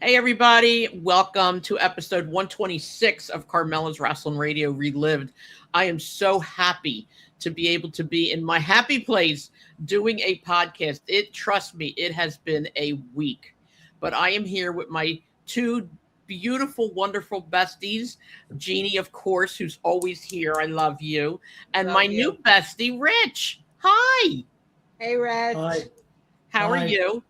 Hey, everybody. Welcome to episode 126 of Carmela's Wrestling Radio Relived. I am so happy to be able to be in my happy place doing a podcast. Trust me, it has been a week, but I am here with my two beautiful, wonderful besties. Jeannie, of course, who's always here. I love you. And Love my you. new bestie, Rich. Hi. Hey, Reg. Hi. How are Hi. you?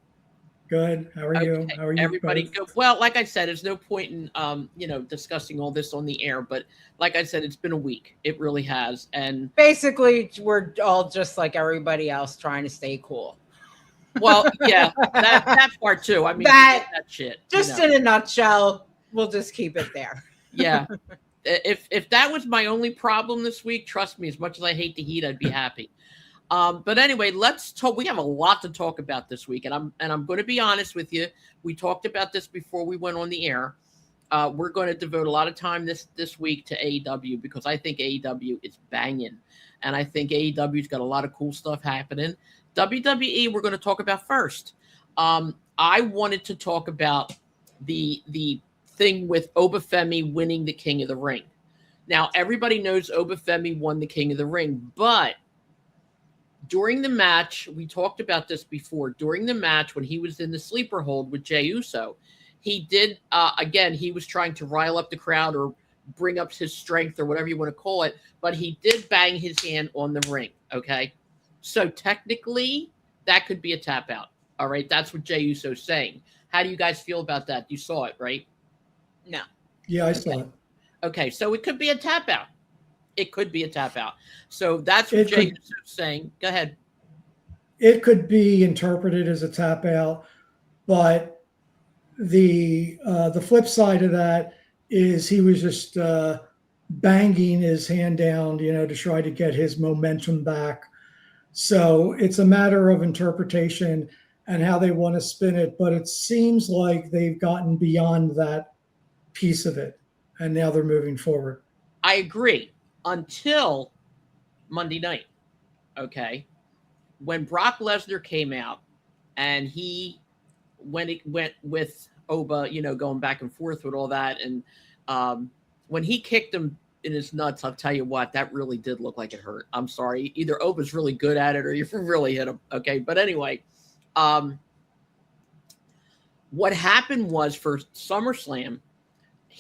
Good. How are you? Okay, How are you everybody both? go. Well, like I said, there's no point in discussing all this on the air, but like I said, it's been a week. It really has. And Basically, we're all just like everybody else trying to stay cool. well, yeah, that part too. I mean, That- forget that shit. Just in a nutshell, we'll just keep it there. Yeah. If that was my only problem this week, trust me, as much as I hate the heat, I'd be happy. But anyway, let's talk. We have a lot to talk about this week, and I'm going to be honest with you. We talked about this before we went on the air. We're going to devote a lot of time this week to AEW because I think AEW is banging, and I think AEW's got a lot of cool stuff happening. WWE, we're going to talk about first. I wanted to talk about the thing with Obafemi winning the King of the Ring. Now, everybody knows Obafemi won the King of the Ring, but during the match, we talked about this before. During the match, when he was in the sleeper hold with Jey Uso, he did, again, he was trying to rile up the crowd or bring up his strength or whatever you want to call it, but he did bang his hand on the ring, okay? So technically, that could be a tap out, all right? That's what Jey Uso's saying. How do you guys feel about that? You saw it, right? No. Yeah, I saw it. Okay, so it could be a tap out. It could be a tap out. So that's what Jey Uso's saying. Go ahead. It could be interpreted as a tap out, but the flip side of that is he was just banging his hand down, to try to get his momentum back. So it's a matter of interpretation and how they want to spin it. But it seems like they've gotten beyond that piece of it, and now they're moving forward. I agree. Until Monday night, okay, when Brock Lesnar came out and he went with Oba, going back and forth with all that, and when he kicked him in his nuts, I'll tell you what, that really did look like it hurt. I'm sorry, either Oba's really good at it or you really hit him, okay. But anyway, what happened was for SummerSlam,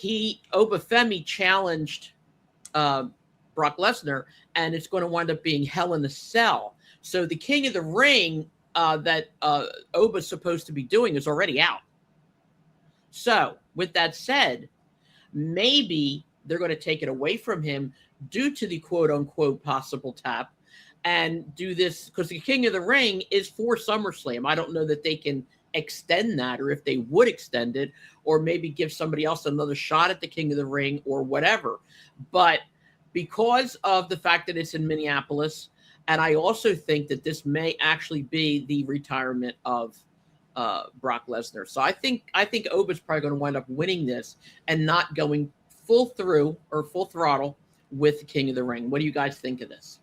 Obafemi challenged Brock Lesnar, and it's going to wind up being Hell in a Cell. So the King of the Ring that Oba's supposed to be doing is already out. So with that said, maybe they're going to take it away from him due to the quote-unquote possible tap and do this because the King of the Ring is for SummerSlam. I don't know that they can extend that or if they would extend it or maybe give somebody else another shot at the King of the Ring or whatever. But because of the fact that it's in Minneapolis, and I also think that this may actually be the retirement of Brock Lesnar. So I think Oba's probably going to wind up winning this and not going full through or full throttle with the King of the Ring. What do you guys think of this?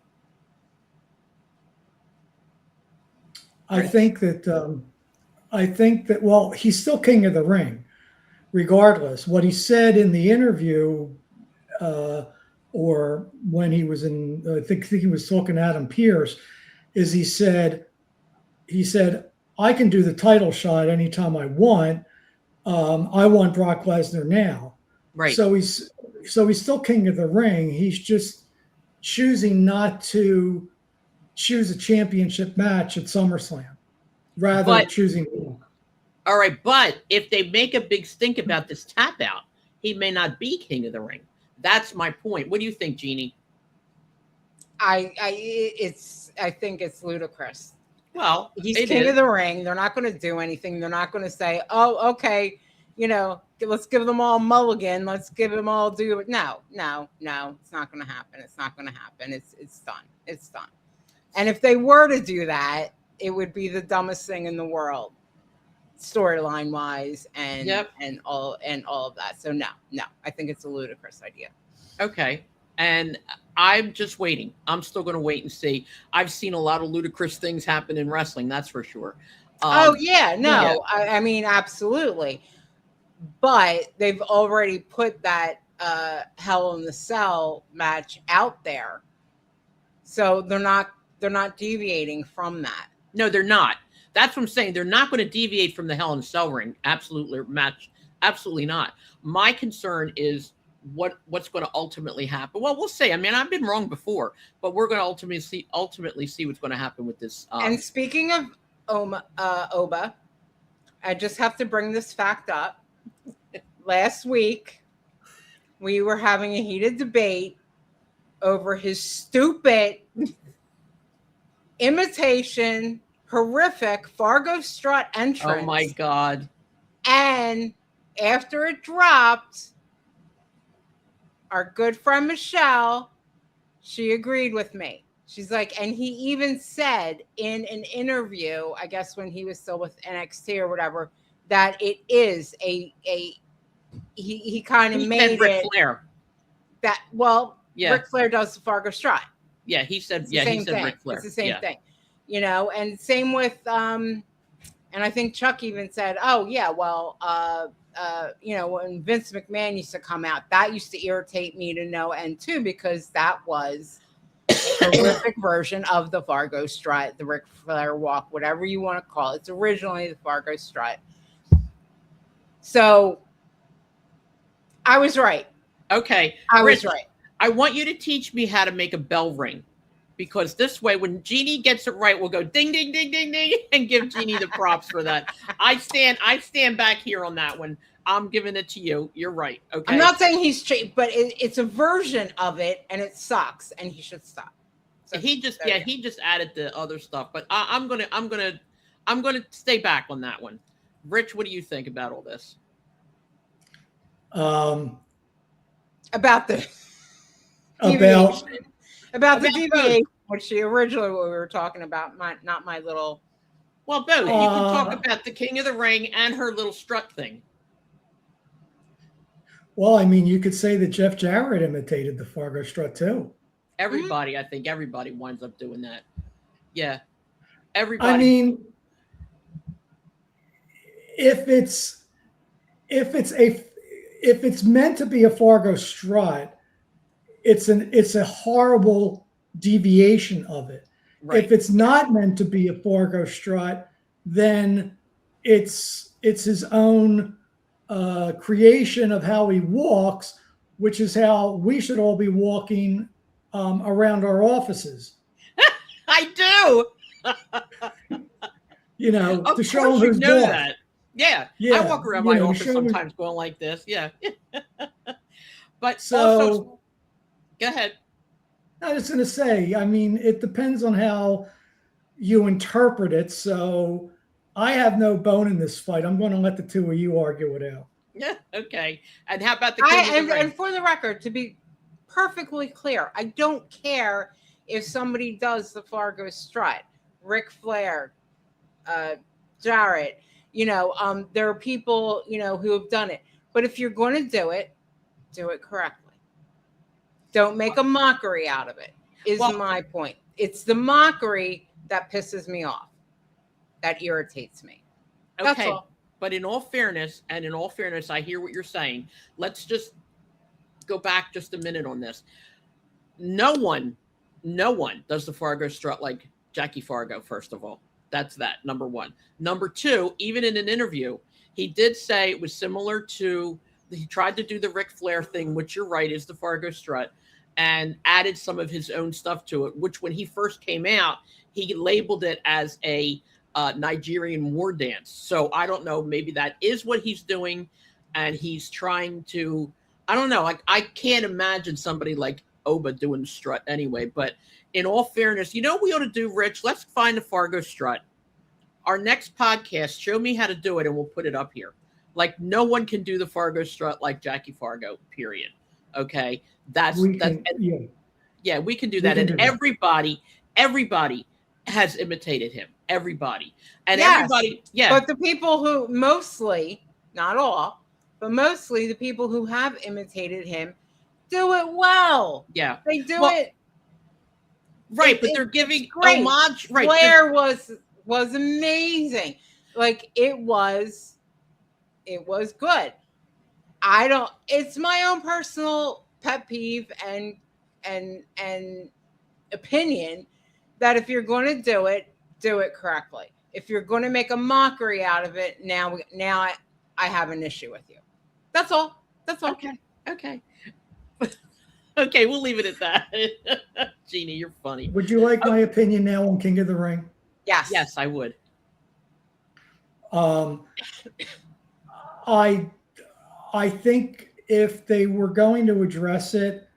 I think that well, he's still King of the Ring, regardless. What he said in the interview, or when he was in, I think he was talking to Adam Pearce, is he said, I can do the title shot anytime I want. I want Brock Lesnar now. Right. So he's still King of the Ring. He's just choosing not to choose a championship match at SummerSlam, rather choosing. All right, but if they make a big stink about this tap out, he may not be King of the Ring. That's my point. What do you think, Jeannie? I think it's ludicrous. Well, he's King of the Ring. They're not going to do anything. They're not going to say, "Oh, okay, let's give them all mulligan. Let's give them all do it." No. It's not going to happen. It's not going to happen. It's done. It's done. And if they were to do that, it would be the dumbest thing in the world, storyline wise, and all of that. So no, I think it's a ludicrous idea. Okay. And I'm just waiting. I'm still going to wait and see. I've seen a lot of ludicrous things happen in wrestling, that's for sure. I mean, absolutely. but they've already put that Hell in the Cell match out there, so they're not deviating from that. No, they're not. That's what I'm saying. They're not going to deviate from the Hell in a Cell ring. Absolutely not. My concern is what's going to ultimately happen. Well, we'll see. I mean, I've been wrong before, but we're going to ultimately see what's going to happen with this. And speaking of Oba, I just have to bring this fact up. Last week, we were having a heated debate over his stupid imitation, horrific Fargo strut entrance. Oh my God. And after it dropped, our good friend Michelle, she agreed with me. She's like, and he even said in an interview, I guess when he was still with NXT or whatever, that it is he kind of made Ric it Flair. that, well, Yeah. Ric Flair does the Fargo strut. Yeah, he said. It's Yeah, the he same said thing. Ric Flair. It's the same Yeah. thing, you know. And same with and I think Chuck even said, "Oh yeah, well, you know, when Vince McMahon used to come out, that used to irritate me to no end too, because that was a horrific version of the Fargo strut, the Ric Flair walk, whatever you want to call it. It's originally the Fargo strut." So I was right. Okay, I was Rich, right. I want you to teach me how to make a bell ring, because this way, when Jeannie gets it right, we'll go ding, ding, ding, ding, ding, and give Jeannie the props for that. I stand back here on that one. I'm giving it to you. You're right. Okay. I'm not saying he's cheap, but it's a version of it, and it sucks, and he should stop. So he just there you go. he just added the other stuff, but I'm gonna stay back on that one. Rich, what do you think about all this? About the About about the About deviation, which originally what we were talking about, not my little. Well, both. You can talk about the King of the Ring and her little strut thing. well, I mean, you could say that Jeff Jarrett imitated the Fargo strut too. Everybody, I think everybody winds up doing that. Yeah, everybody. I mean, if it's meant to be a Fargo strut, it's a horrible deviation of it. right. If it's not meant to be a Fargo strut, then it's his own creation of how he walks, which is how we should all be walking around our offices. I do. You know, Of to show course him you who's know boss. that. Yeah. Yeah, I walk around you my know, office show me- sometimes going like this. Yeah. But So also, go ahead. I was going to say, I mean, it depends on how you interpret it. So I have no bone in this fight. I'm going to let the two of you argue it out. Yeah. Okay. And how about the King of the Ring? And for the record, to be perfectly clear, I don't care if somebody does the Fargo strut, Ric Flair, Jarrett. You know, there are people, you know, who have done it. But if you're going to do it correctly. Don't make a mockery out of it, is my point. It's the mockery that pisses me off, that irritates me. That's Okay. all. But in all fairness, I hear what you're saying. Let's just go back just a minute on this. No one does the Fargo strut like Jackie Fargo, first of all. That's that, number one. Number two, even in an interview, he did say it was similar to, he tried to do the Ric Flair thing, which you're right, is the Fargo strut, and added some of his own stuff to it, which when he first came out, he labeled it as a Nigerian war dance. So I don't know, maybe that is what he's doing, and he's trying to, I don't know, like I can't imagine somebody like Oba doing the strut anyway, but in all fairness, you know what we ought to do, Rich? Let's find the Fargo strut. Our next podcast, show me how to do it, and we'll put it up here. Like no one can do the Fargo strut like Jackie Fargo, period. Okay. We can do that. And everybody has imitated him. Everybody. And Yes, everybody, yeah. But the people who mostly, not all, but mostly the people who have imitated him do it well. Yeah. They do it. Right, but they're giving great. homage. Right. Flair was amazing. Like it was good. I don't. It's my own personal pet peeve and opinion that if you're going to do it correctly. If you're going to make a mockery out of it, now I have an issue with you. That's all. That's all. Okay. Okay, we'll leave it at that. Jeannie, you're funny. Would you like my opinion now on King of the Ring? Yes. Yes, I would. I think if they were going to address it,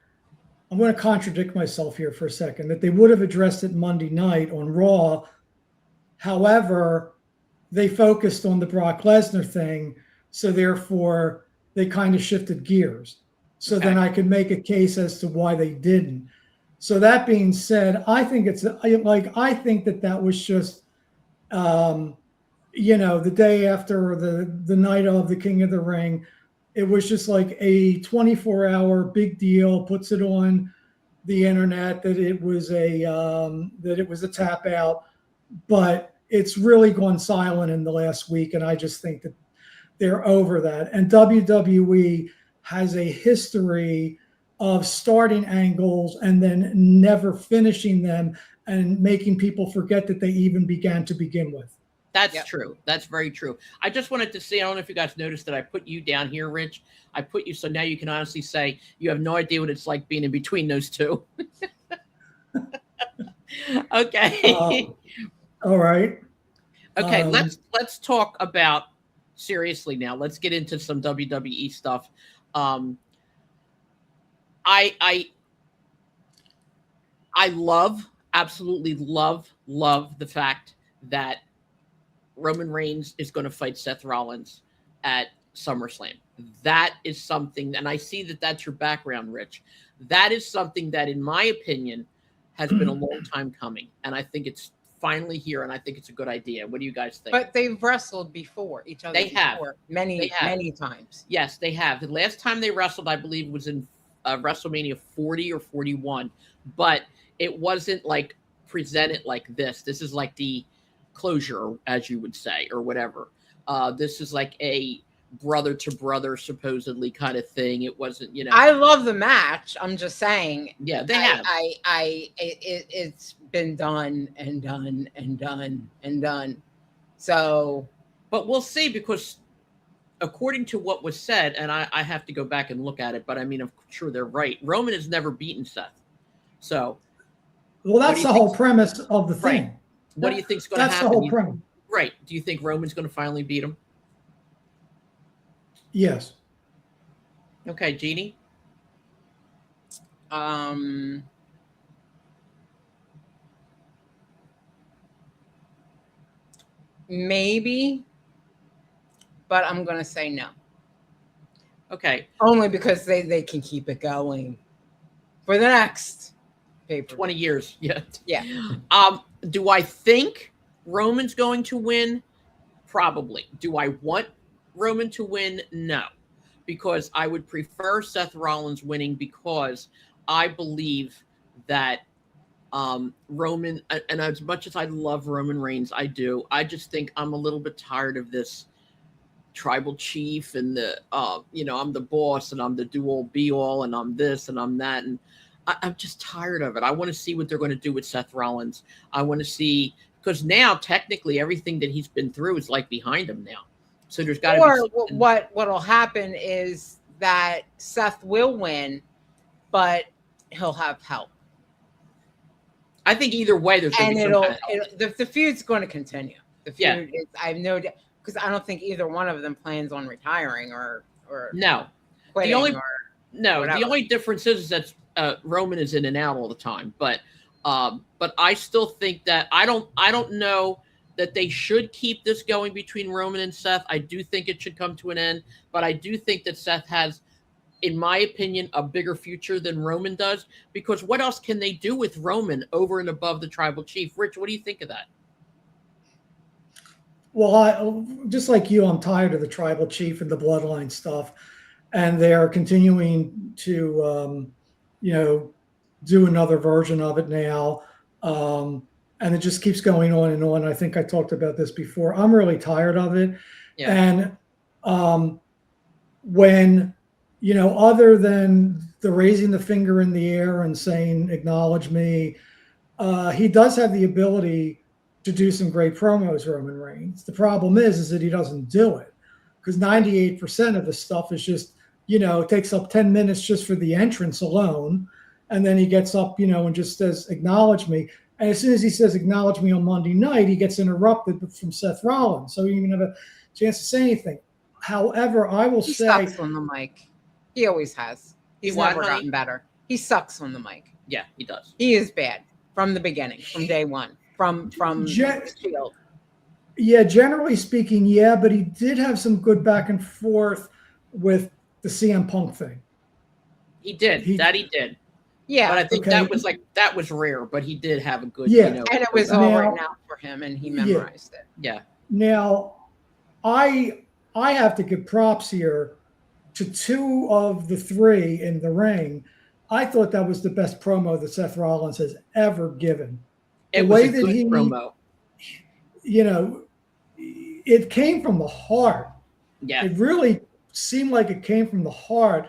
I'm going to contradict myself here for a second, that they would have addressed it Monday night on Raw. However, they focused on the Brock Lesnar thing, so therefore they kind of shifted gears. So then I could make a case as to why they didn't. So that being said, I think I think that was just, the day after the night of the King of the Ring. It was just like a 24-hour big deal, puts it on the internet that it was a tap out, but it's really gone silent in the last week. And I just think that they're over that. And WWE has a history of starting angles and then never finishing them and making people forget that they even began to begin with. That's true. That's very true. I just wanted to say, I don't know if you guys noticed that I put you down here, Rich. I put you so now you can honestly say you have no idea what it's like being in between those two. Okay. All right. Okay, let's talk about seriously now. Let's get into some WWE stuff. I absolutely love the fact that Roman Reigns is going to fight Seth Rollins at SummerSlam. That is something, and I see that that's your background, Rich. That is something that, in my opinion, has been a long time coming, and I think it's finally here, and I think it's a good idea. What do you guys think? But they've wrestled before each other. They have many times. Yes, they have. The last time they wrestled, I believe, was in WrestleMania 40 or 41, but it wasn't like presented like this. This is like the closure, as you would say, or whatever. This is like a brother to brother, supposedly, kind of thing. It wasn't, I love the match. I'm just saying. Yeah, they have. It's been done and done and done and done. So, but we'll see, because according to what was said, and I have to go back and look at it, but I mean, I'm sure they're right. Roman has never beaten Seth. So, well, that's the whole premise of the thing. Right. What do you think's going to happen? That's the whole premise. Right. Do you think Roman's going to finally beat him? Yes. Okay, Jeannie? Maybe, but I'm going to say no. Okay. Only because they can keep it going for the next paper. 20 years. Yeah. Yeah. Do I think Roman's going to win? Probably. Do I want Roman to win? No. Because I would prefer Seth Rollins winning, because I believe that Roman, and as much as I love Roman Reigns, I do, I just think I'm a little bit tired of this tribal chief and the, I'm the boss and I'm the do-all be-all and I'm this and I'm that. And I'm just tired of it. I want to see what they're going to do with Seth Rollins. I want to see, because now technically everything that he's been through is like behind him now. So there's got to be something. What'll happen is that Seth will win, but he'll have help. I think either way there's going to be the feud's going to continue. The feud is, I have no doubt, because I don't think either one of them plans on retiring or no. quitting The only difference is that Roman is in and out all the time, but I still think that I don't know that they should keep this going between Roman and Seth. I do think it should come to an end, but I do think that Seth has, in my opinion, a bigger future than Roman does, because what else can they do with Roman over and above the tribal chief? Rich, what do you think of that? Well, just like you, I'm tired of the tribal chief and the bloodline stuff, and they're continuing to, do another version of it now. And it just keeps going on and on. I think I talked about this before. I'm really tired of it. Yeah. And when other than the raising the finger in the air and saying, acknowledge me, he does have the ability to do some great promos, Roman Reigns. The problem is that he doesn't do it, because 98% of the stuff is just, it takes up 10 minutes just for the entrance alone. And then he gets up, and just says, acknowledge me. And as soon as he says, acknowledge me on Monday night, he gets interrupted from Seth Rollins. So he didn't even have a chance to say anything. However, I will He say, sucks on the mic. He always has. He's what, never honey? gotten better. He sucks on the mic. Yeah, he does. He is bad from the beginning, from day one, from Shield. yeah, generally speaking, yeah, but he did have some good back and forth with the CM Punk thing. He did. He did. Yeah, but I think that was rare. But he did have a good, and it was all right now for him, and he memorized it. Yeah. Now, I have to give props here to 2 of the 3 in the ring. I thought that was the best promo that Seth Rollins has ever given. It was a good promo. It came from the heart. Yeah. It really seemed like it came from the heart.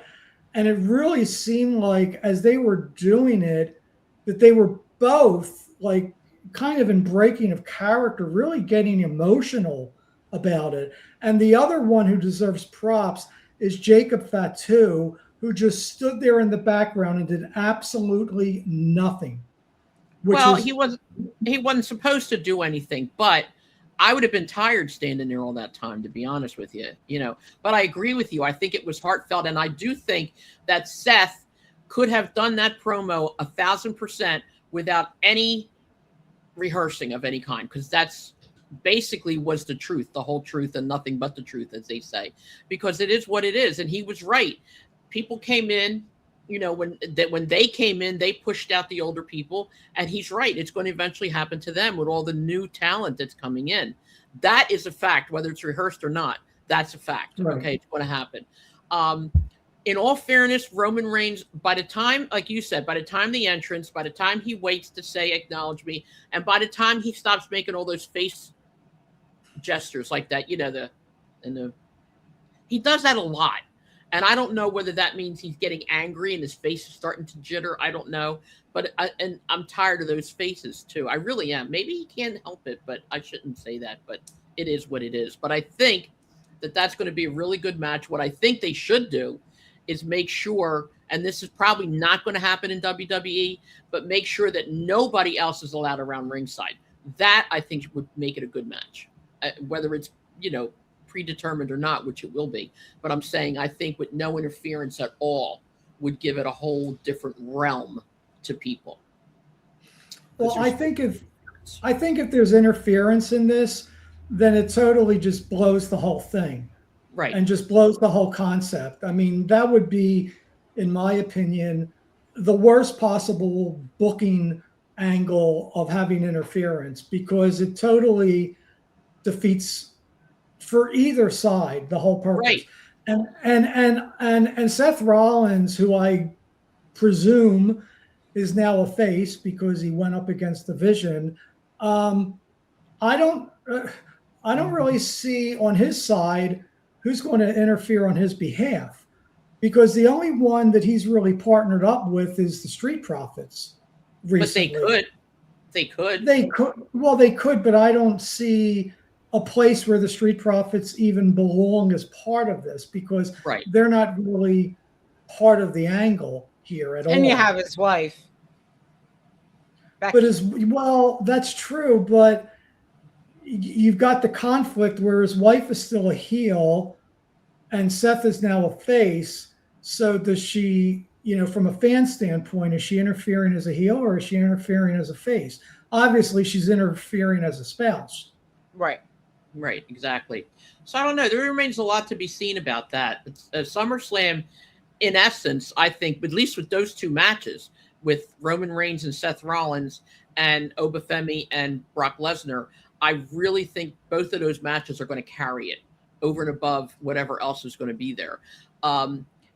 And it really seemed like, as they were doing it, that they were both like kind of in breaking of character, really getting emotional about it. And the other one who deserves props is Jacob Fatu, who just stood there in the background and did absolutely nothing. He wasn't supposed to do anything, but I would have been tired standing there all that time, to be honest with you, But I agree with you. I think it was heartfelt, and I do think that Seth could have done that promo 1,000% without any rehearsing of any kind, because that's basically was the truth, the whole truth, and nothing but the truth, as they say, because it is what it is. And he was right. People came in, when they came in, they pushed out the older people, and he's right. It's going to eventually happen to them with all the new talent that's coming in. That is a fact, whether it's rehearsed or not. That's a fact. Right. Okay, it's going to happen. In all fairness, Roman Reigns, by the time, like you said, by the time the entrance, by the time he waits to say acknowledge me, and by the time he stops making all those face gestures like that, he does that a lot. And I don't know whether that means he's getting angry and his face is starting to jitter. I don't know. But I'm tired of those faces too. I really am. Maybe he can't help it, but I shouldn't say that. But it is what it is. But I think that that's going to be a really good match. What I think they should do is make sure, and this is probably not going to happen in WWE, but make sure that nobody else is allowed around ringside. That, I think, would make it a good match. Whether it's, predetermined or not, which it will be. But I'm saying I think with no interference at all would give it a whole different realm to people. Well, I think if there's interference in this, then it totally just blows the whole thing. Right. And just blows the whole concept. I mean, that would be, in my opinion, the worst possible booking angle of having interference, because it totally defeats, for either side, the whole purpose. Right. And Seth Rollins, who I presume is now a face because he went up against the Vision, I don't really see on his side who's going to interfere on his behalf, because the only one that he's really partnered up with is the Street Profits recently. But they could. They could, but I don't see a place where the Street Profits even belong as part of this, because they're not really part of the angle here at all. And you have his wife. But that's true, but you've got the conflict where his wife is still a heel and Seth is now a face. So does she, from a fan standpoint, is she interfering as a heel or is she interfering as a face? Obviously, she's interfering as a spouse. Right, exactly. So I don't know. There remains a lot to be seen about that. SummerSlam, in essence, I think, at least with those 2 matches, with Roman Reigns and Seth Rollins and Obafemi and Brock Lesnar, I really think both of those matches are going to carry it over and above whatever else is going to be there.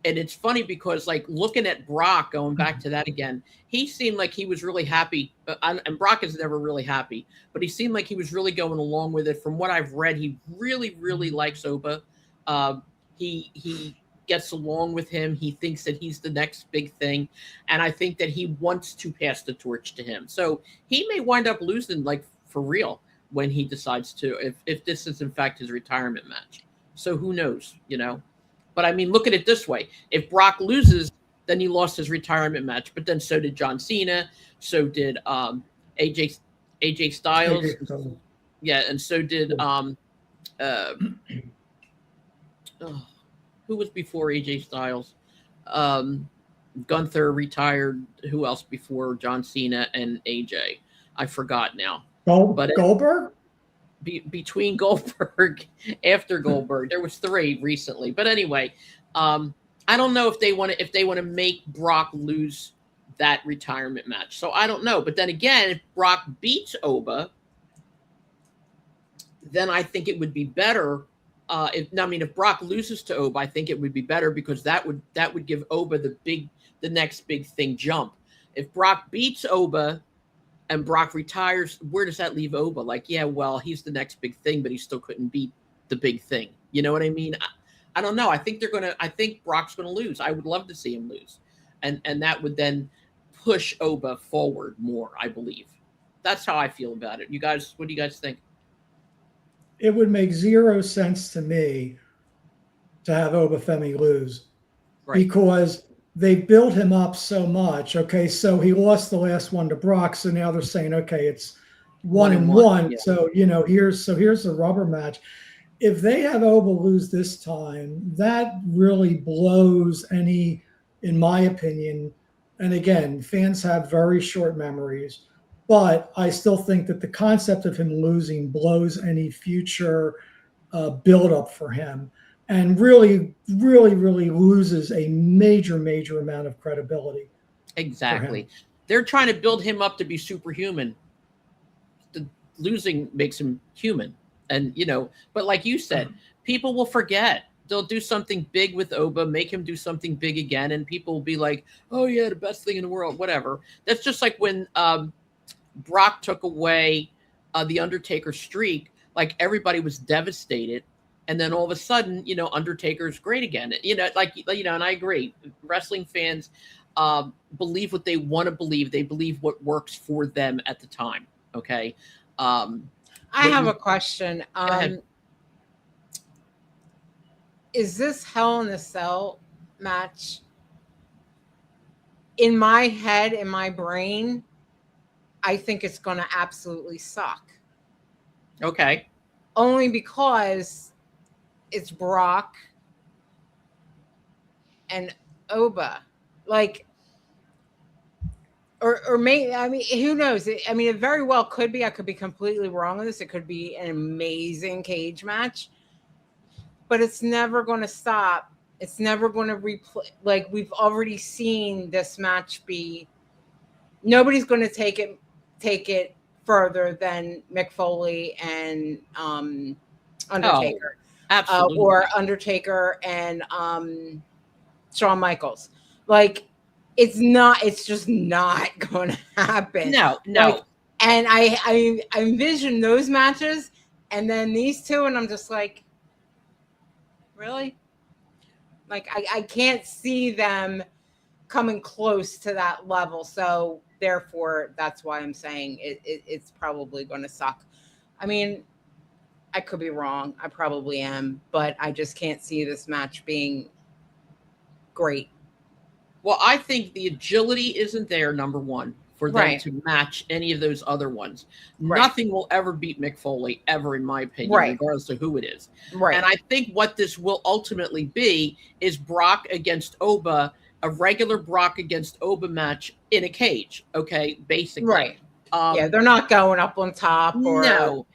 And it's funny because, like, looking at Brock, going back to that again, he seemed like he was really happy. And Brock is never really happy, but he seemed like he was really going along with it. From what I've read, he really, really likes Oba. He gets along with him. He thinks that he's the next big thing, and I think that he wants to pass the torch to him. So he may wind up losing, like, for real, when he decides to, if this is in fact his retirement match. So who knows, you know? But I mean, look at it this way: if Brock loses, then he lost his retirement match. But then so did John Cena, so did AJ Styles, yeah, and so did who was before AJ Styles? Gunther retired. Who else before John Cena and AJ? I forgot now. Goldberg? Between Goldberg, after Goldberg, there was 3 recently. But anyway, I don't know if they want to make Brock lose that retirement match. So I don't know. But then again, if Brock beats Oba, then I think it would be better. If Brock loses to Oba, I think it would be better, because that would give Oba the next big thing jump. If Brock beats Oba and Brock retires, where does that leave Oba? Like, yeah, well, he's the next big thing, but he still couldn't beat the big thing. You know what I mean? I don't know. I think Brock's gonna lose. I would love to see him lose, and that would then push Oba forward more, I believe. That's how I feel about it. You guys, what do you guys think? It would make 0 sense to me to have Obafemi lose, Right. because they built him up so much. Okay, so he lost the last one to Brock, so now they're saying, okay, it's 1-1. Yeah. So here's the rubber match. If they have Oba lose this time, that really blows any, in my opinion. And again, fans have very short memories. But I still think that the concept of him losing blows any future buildup for him, and really, really, really loses a major, major amount of credibility. Exactly. They're trying to build him up to be superhuman. The losing makes him human. And, but like you said, people will forget. They'll do something big with Oba, make him do something big again, and people will be like, oh, yeah, the best thing in the world, whatever. That's just like when Brock took away the Undertaker streak. Like, everybody was devastated, and then all of a sudden, Undertaker's great again. And I agree. Wrestling fans believe what they want to believe. They believe what works for them at the time. Okay. I have a question. Go ahead. Is this Hell in a Cell match? In my head, in my brain, I think it's going to absolutely suck. Okay. Only because it's Brock and Oba. Like, or maybe, I mean, who knows? It very well could be. I could be completely wrong on this. It could be an amazing cage match, but it's never going to stop. It's never going to replay. Like, we've already seen this match be. Nobody's going to take it further than Mick Foley and Undertaker. Absolutely. Or Undertaker and Shawn Michaels. Like, it's just not going to happen. No. Like, and I envision those matches and then these two, and I'm just like, really? Like, I can't see them coming close to that level. So therefore, that's why I'm saying it's probably going to suck. I mean, I could be wrong. I probably am, but I just can't see this match being great. Well, I think the agility isn't there, number one, for them to match any of those other ones. Right. Nothing will ever beat Mick Foley, ever, in my opinion, regardless of who it is. Right. And I think what this will ultimately be is Brock against Oba, a regular Brock against Oba match in a cage, okay, basically. Right. Yeah, they're not going up on top or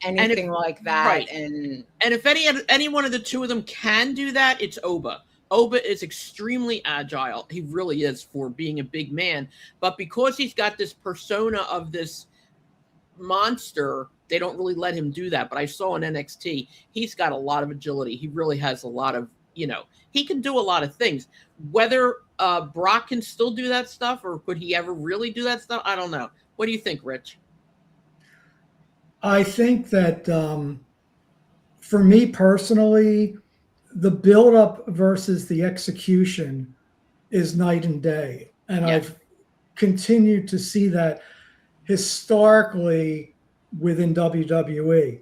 anything like that. Right. And if any one of the two of them can do that, it's Oba. Oba is extremely agile. He really is, for being a big man. But because he's got this persona of this monster, they don't really let him do that. But I saw in NXT, he's got a lot of agility. He really has a lot of, he can do a lot of things. Whether Brock can still do that stuff, or could he ever really do that stuff? I don't know. What do you think, Rich? I think that for me personally, the build-up versus the execution is night and day. And Yeah. I've continued to see that historically within WWE.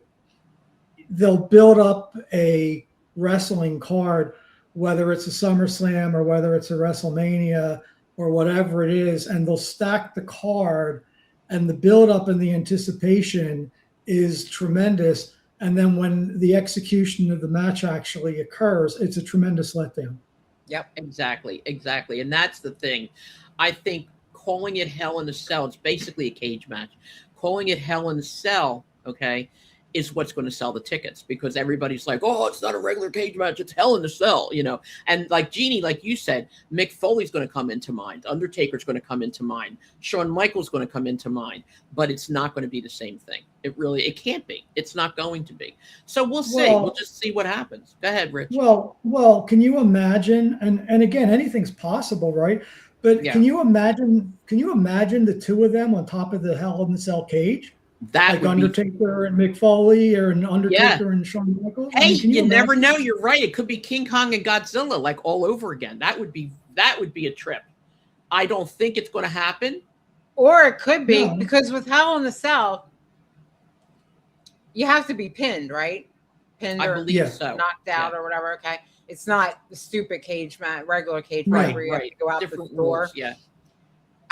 They'll build up a wrestling card, whether it's a SummerSlam or whether it's a WrestleMania or whatever it is, and they'll stack the card, and the build up and the anticipation is tremendous. And then when the execution of the match actually occurs, it's a tremendous letdown. Yep. Exactly. And that's the thing. I think calling it Hell in a Cell, it's basically a cage match. Calling it Hell in a Cell, okay, is what's going to sell the tickets, because everybody's like, oh, it's not a regular cage match, it's Hell in a Cell, you know. And like Jeannie, like you said, Mick Foley's going to come into mind, Undertaker's going to come into mind, Shawn Michaels going to come into mind, but it's not going to be the same thing. It can't be. It's not going to be. So we'll see. Well, we'll just see what happens. Go ahead, Rich. Well, can you imagine? And again, anything's possible, right? But Yeah. can you imagine the two of them on top of the Hell in the Cell cage? That Like would Undertaker and Mick Foley, or an Undertaker and Shawn Michaels? Hey, can you never imagine? know. You're right. It could be King Kong and Godzilla, like all over again. That would be a trip. I don't think it's going to happen. Or it could be, No. because with Hell in the Cell, you have to be pinned, right? Pinned I or believe Yeah. so. knocked out Yeah. or whatever. Okay. It's not the stupid cage match, regular cage Right, match where you have to Right. go out Different the door. rules. Yeah.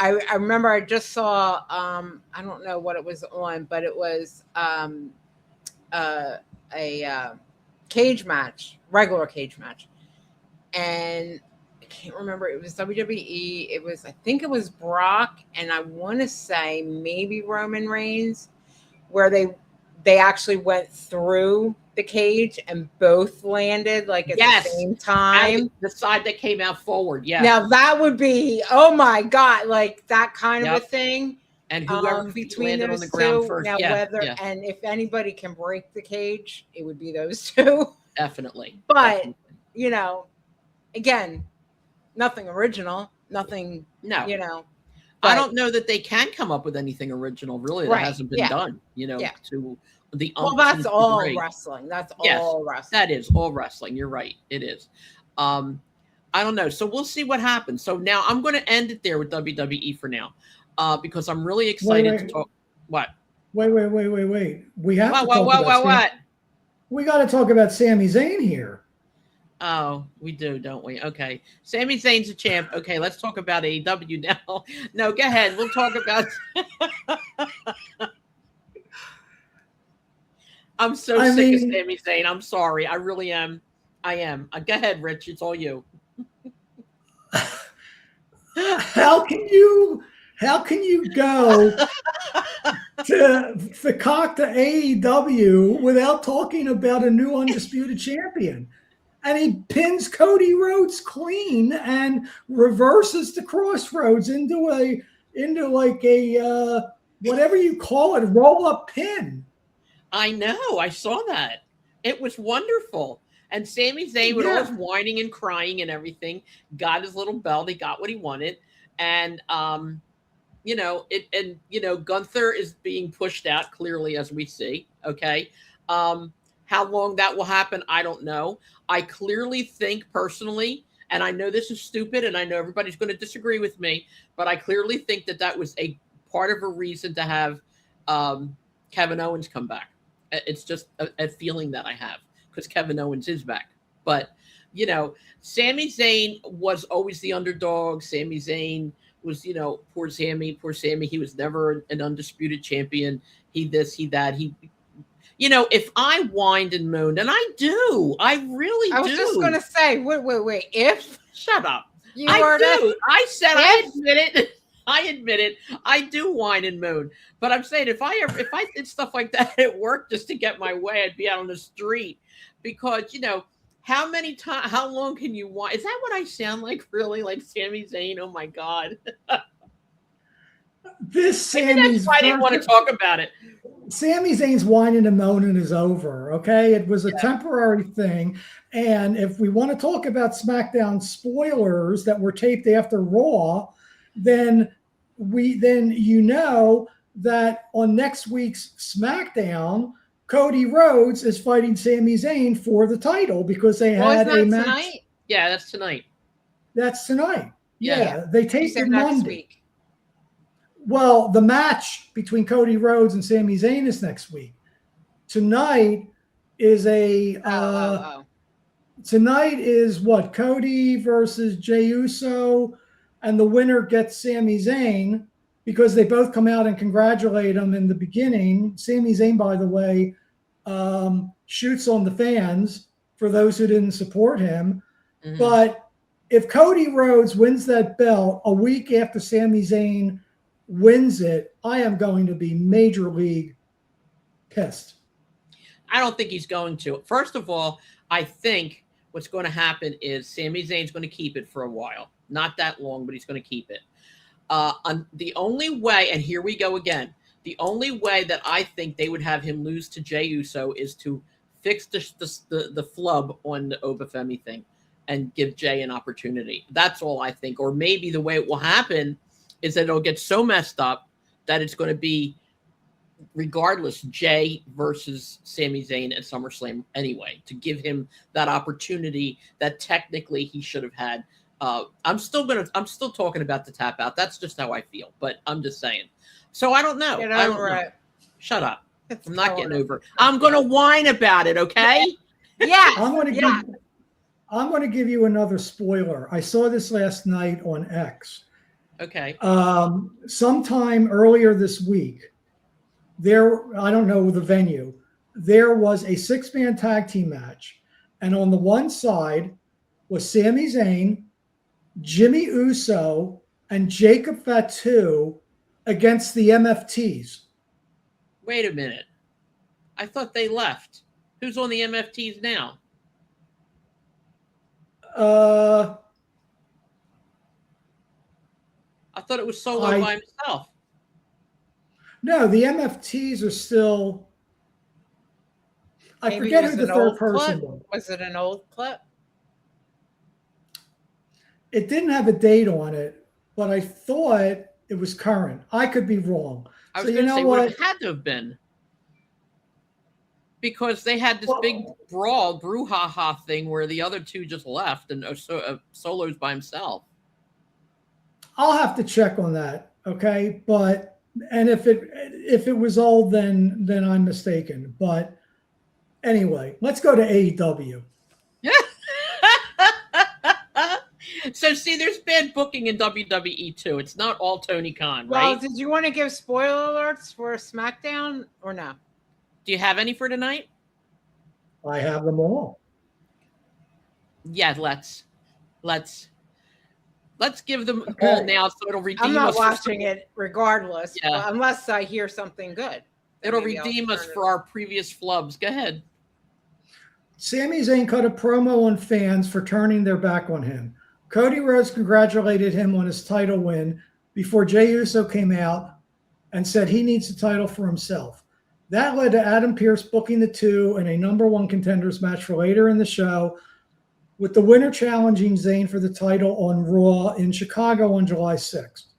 I remember I just saw I don't know what it was on, but it was a cage match, regular cage match. And I can't remember, it was WWE, I think it was Brock, and I want to say maybe Roman Reigns, where they actually went through the cage and both landed like at Yes. the same And time. the side that came out forward. Yeah. Now that would be, oh my God, like that kind of Yep. a thing. And whoever Between landed those on the ground two. first. Now Yeah. whether Yeah. and if anybody can break the cage, it would be those two. Definitely. But Definitely. you know, again, nothing original, nothing, No. you know. I but- don't know that they can come up with anything original, really, that Right, hasn't been yeah. done, you know, Yeah. to the Well, that's umpteenth all degree. wrestling. That's Yes, all wrestling. That is all wrestling. You're right. It is. I don't know. So we'll see what happens. So now I'm going to end it there with WWE for now, because I'm really excited to wait. talk. What? Wait. We have to talk What? about What? we got to talk about Sami Zayn here. Oh, we do, don't we? Okay. Sami Zayn's a champ. Okay, let's talk about AEW now. No, go ahead. We'll talk about. I'm so sick of Sami Zayn. I'm sorry. I really am. I am. Go ahead, Rich. It's all you. How can you go to concoct the AEW without talking about a new undisputed champion? And he pins Cody Rhodes clean and reverses the Crossroads into like a whatever you call it, roll up pin. I know. I saw that. It was wonderful. And Sami Zayn, with all his whining and crying and everything, got his little belt. He got what he wanted. And, Gunther is being pushed out clearly, as we see. Okay. How long that will happen, I don't know. I clearly think personally, and I know this is stupid, and I know everybody's going to disagree with me, but I clearly think that was a part of a reason to have Kevin Owens come back. It's just a feeling that I have, because Kevin Owens is back. But, Sami Zayn was always the underdog. Sami Zayn was, poor Sami. He was never an undisputed champion. He this, he that. If I whined and moaned, and I do, I really do. I was just going to say, wait. If Shut up. you I were do. to, I said, I admit it. I admit it. I do whine and moan. But I'm saying if I did stuff like that at work just to get my way, I'd be out on the street. Because, how long can you whine? Is that what I sound like, really? Like Sami Zayn? Oh, my God. This Maybe that's why I didn't want to talk about it. Sami Zayn's whining and moaning is over. Okay. It was a temporary thing. And if we want to talk about SmackDown spoilers that were taped after Raw, then that on next week's SmackDown, Cody Rhodes is fighting Sami Zayn for the title because they Well, had isn't a that match. tonight? Yeah, that's tonight. That's tonight. Yeah. Yeah, they You taped said it next Monday. week. Well, the match between Cody Rhodes and Sami Zayn is next week. Tonight is tonight is what? Cody versus Jey Uso, and the winner gets Sami Zayn because they both come out and congratulate him in the beginning. Sami Zayn, by the way, shoots on the fans for those who didn't support him. Mhm. But if Cody Rhodes wins that belt a week after Sami Zayn wins it, I am going to be major league pissed. I don't think he's going to. First of all, I think what's going to happen is Sami Zayn's going to keep it for a while. Not that long, but he's going to keep it. The only way, and here we go again, the only way that I think they would have him lose to Jey Uso is to fix the flub on the Obafemi thing and give Jey an opportunity. That's all I think. Or maybe the way it will happen is that it'll get so messed up that it's going to be, regardless, Jey versus Sami Zayn at SummerSlam anyway, to give him that opportunity that technically he should have had. I'm still talking about the tap out. That's just how I feel, but I'm just saying. So I don't know. Get I don't over know. it. Shut up. It's I'm not going getting over it. I'm going to whine about it, okay? Yeah. I'm going to give you another spoiler. I saw this last night on X. Okay. Sometime earlier this week, I don't know the venue, there was a 6-man tag team match. And on the one side was Sami Zayn, Jimmy Uso, and Jacob Fatu against the MFTs. Wait a minute. I thought they left. Who's on the MFTs now? I thought it was Solo by himself. No, the MFTs are still. I Maybe forget it was who the an third old person clip. was. Was it an old clip? It didn't have a date on it, but I thought it was current. I could be wrong. I was So going you to know say what what? it had to have been. Because they had this big brawl, brouhaha thing where the other two just left and Solo's by himself. I'll have to check on that. Okay, and if it was old, then I'm mistaken. But anyway, let's go to AEW. So see, there's bad booking in WWE too. It's not all Tony Khan, Well, right? did you want to give spoiler alerts for SmackDown or no? Do you have any for tonight? I have them all. Yeah, let's give them all now, so it'll redeem us. I'm not watching it regardless, Yeah. unless I hear something good. It'll Maybe I'll redeem us turn it for our previous flubs. Go ahead. Sami Zayn cut a promo on fans for turning their back on him. Cody Rhodes congratulated him on his title win before Jey Uso came out and said he needs the title for himself. That led to Adam Pearce booking the two in a #1 contenders match for later in the show, with the winner challenging Zayn for the title on Raw in Chicago on July 6th.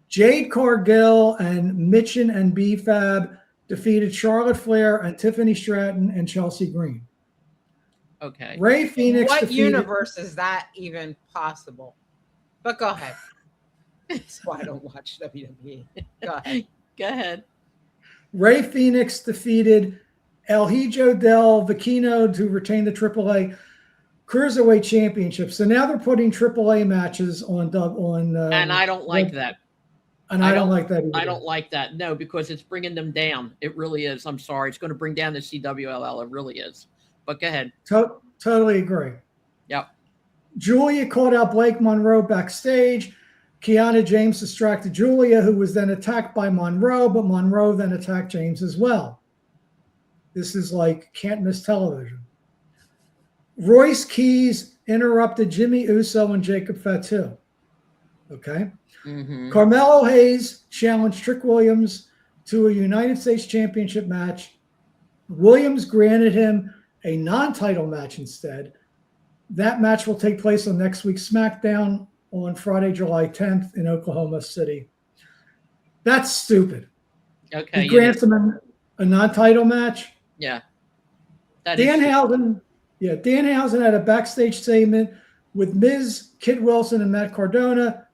Jade Cargill and Mitchin and B-Fab defeated Charlotte Flair and Tiffany Stratton and Chelsea Green. Okay. Ray Phoenix What defeated... universe is that even possible? But go ahead. That's why I don't watch WWE. Go ahead. Go ahead. Ray Phoenix defeated El Hijo del Vecino to retain the AAA Cruiserweight Championship. So now they're putting AAA matches on. And I don't like that. And I don't like that either. I don't like that. No, because it's bringing them down. It really is. I'm sorry. It's going to bring down the CWLL. It really is. But go ahead. Totally agree. Yep. Julia called out Blake Monroe backstage. Kiana James distracted Julia, who was then attacked by Monroe, but Monroe then attacked James as well. This is like can't miss television. Royce Keys interrupted Jimmy Uso and Jacob Fatu. Okay. Mm-hmm. Carmelo Hayes challenged Trick Williams to a United States Championship match. Williams granted him a non-title match instead. That match will take place on next week's SmackDown on Friday, July 10th in Oklahoma City. That's stupid. Okay. He grants him a non-title match. Yeah. That is Danhausen had a backstage statement with Miz, Kit Wilson, and Matt Cardona.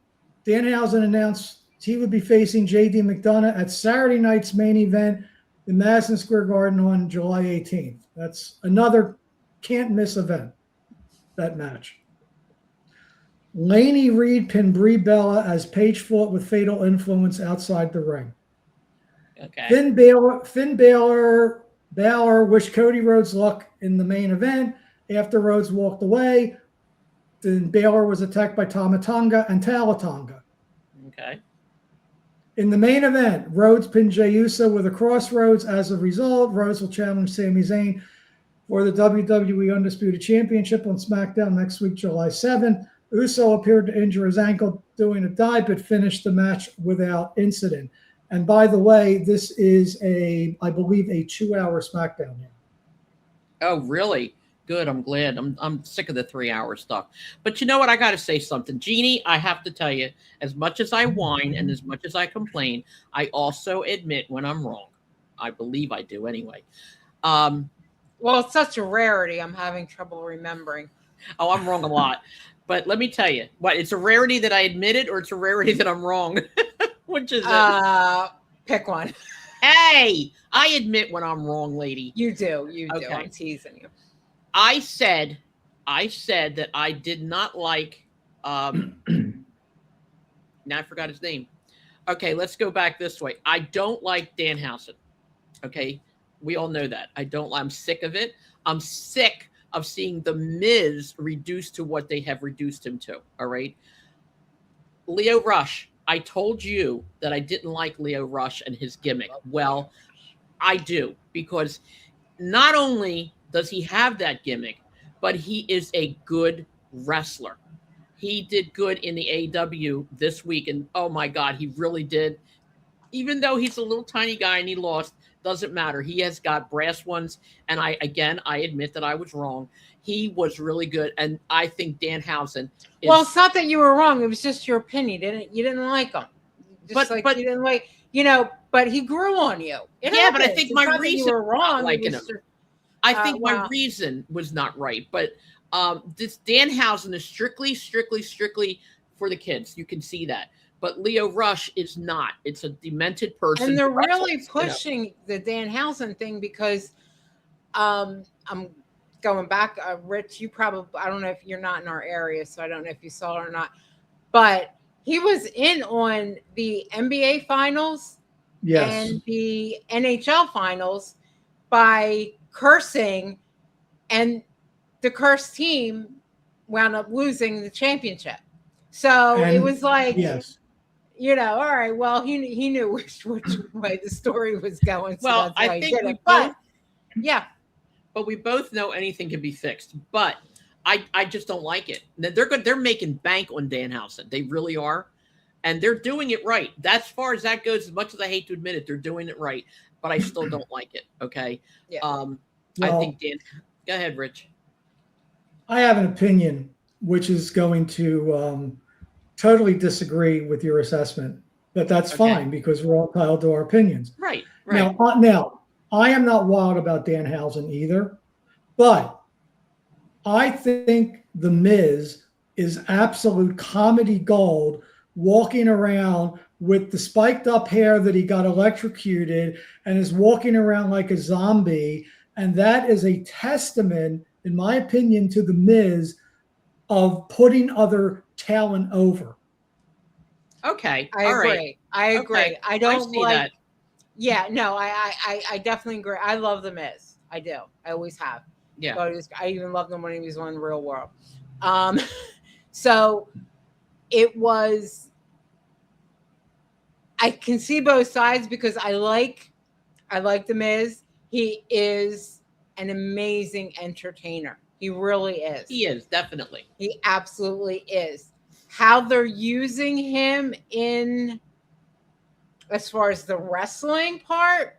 Danhausen announced he would be facing JD McDonough at Saturday night's main event in Madison Square Garden on July 18th. That's another can't miss event, that match. Laney Reed pinned Brie Bella as Paige fought with Fatal Influence outside the ring. okay. Finn Balor wished Cody Rhodes luck in the main event. After Rhodes walked away, then Balor was attacked by Tama Tonga and Tala Tonga. Okay. In the main event, Rhodes pinned Jey Uso with a crossroads. As a result, Rhodes will challenge Sami Zayn for the WWE Undisputed Championship on SmackDown next week, July 7th. Uso appeared to injure his ankle doing a dive, but finished the match without incident. And by the way, this is I believe, a 2-hour SmackDown now. Oh, really? Good. I'm glad. I'm sick of the 3-hour stuff. But you know what? I got to say something. Jeannie, I have to tell you, as much as I whine and as much as I complain, I also admit when I'm wrong. I believe I do anyway. Well, it's such a rarity. I'm having trouble remembering. Oh, I'm wrong a lot. But let me tell you, what, it's a rarity that I admit it, or it's a rarity that I'm wrong? Which is it? Pick one. Hey, I admit when I'm wrong, lady. You do. Okay. I'm teasing you. I said that I did not like now I forgot his name. Okay, let's go back this way. I don't like Danhausen. Okay. We all know that. I'm sick of it. I'm sick of seeing the Miz reduced to what they have reduced him to. All right. Lio Rush. I told you that I didn't like Lio Rush and his gimmick. Well, I do, because not only does he have that gimmick, but he is a good wrestler. He did good in the AEW this week, and oh my God, he really did. Even though he's a little tiny guy and he lost, doesn't matter. He has got brass ones, and I admit that I was wrong. He was really good, and I think Danhausen is... Well, it's not that you were wrong. It was just your opinion. You didn't like him. Just but you didn't like, but he grew on you. But I think my reason you were wrong. Liking him. I think my reason was not right, but this Danhausen is strictly for the kids. You can see that. But Lio Rush is not. It's a demented person. And they're really pushing the Danhausen thing because I'm going back. Rich, you probably, I don't know if you're not in our area, so I don't know if you saw it or not. But he was in on the NBA finals and the NHL finals by cursing, and the cursed team wound up losing the championship. So it was like, all right, well, he knew which way the story was going. So well, I think but we both know anything can be fixed. But I just don't like it. They're good. They're making bank on Danhausen. They really are. And they're doing it right. That's as far as that goes. As much as I hate to admit it, they're doing it right. But I still don't like it. Okay. Yeah. I think go ahead, Rich. I have an opinion which is going to totally disagree with your assessment, but that's fine because we're all entitled to our opinions. Right. Now, I am not wild about Danhausen either, but I think The Miz is absolute comedy gold, walking around with the spiked up hair that he got electrocuted and is walking around like a zombie. And that is a testament, in my opinion, to The Miz of putting other talent over. Okay. I agree. Right. I agree. Okay. I don't see like that. Yeah, no, I definitely agree. I love The Miz. I do. I always have. Yeah. So I even loved him when he was on Real World. So it was, I can see both sides because I like The Miz. He is an amazing entertainer. He really is. He is, definitely. He absolutely is. How they're using him in, as far as the wrestling part,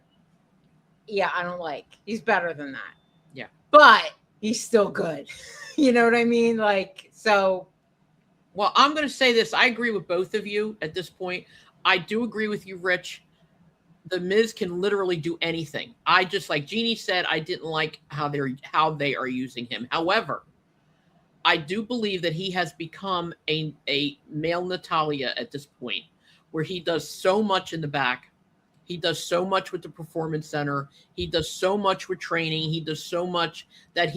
I don't like. He's better than that. Yeah. But he's still good. You know what I mean? Like, so. Well, I'm going to say this. I agree with both of you at this point. I do agree with you, Rich. the Miz can literally do anything. I just, like Jeannie said, I didn't like how they are using him. However, I do believe that he has become a male Natalia at this point, where he does so much in the back. He does so much with the performance center. He does so much with training. He does so much that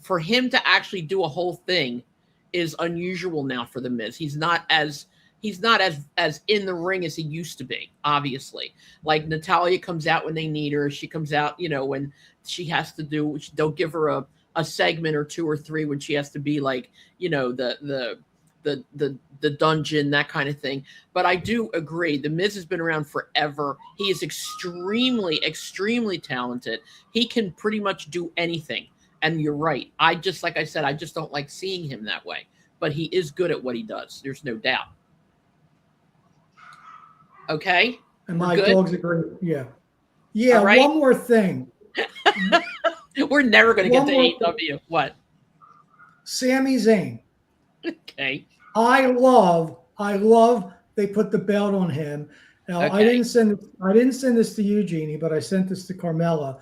for him to actually do a whole thing is unusual now for the Miz. He's not as in the ring as he used to be, obviously. Like Natalia comes out when they need her. She comes out, when she has to do, they'll give her a segment or 2 or 3 when she has to be like, the dungeon, that kind of thing. But I do agree. The Miz has been around forever. He is extremely, extremely talented. He can pretty much do anything. And you're right. Like I said, I just don't like seeing him that way. But he is good at what he does. There's no doubt. Okay? And We're my good? dogs agree. Yeah. Yeah. All right. One more thing. We're never going to get One to more AEW. What? Sami Zayn. Okay. I love they put the belt on him. Now Okay. I didn't send this to you, Jeannie, but I sent this to Carmela.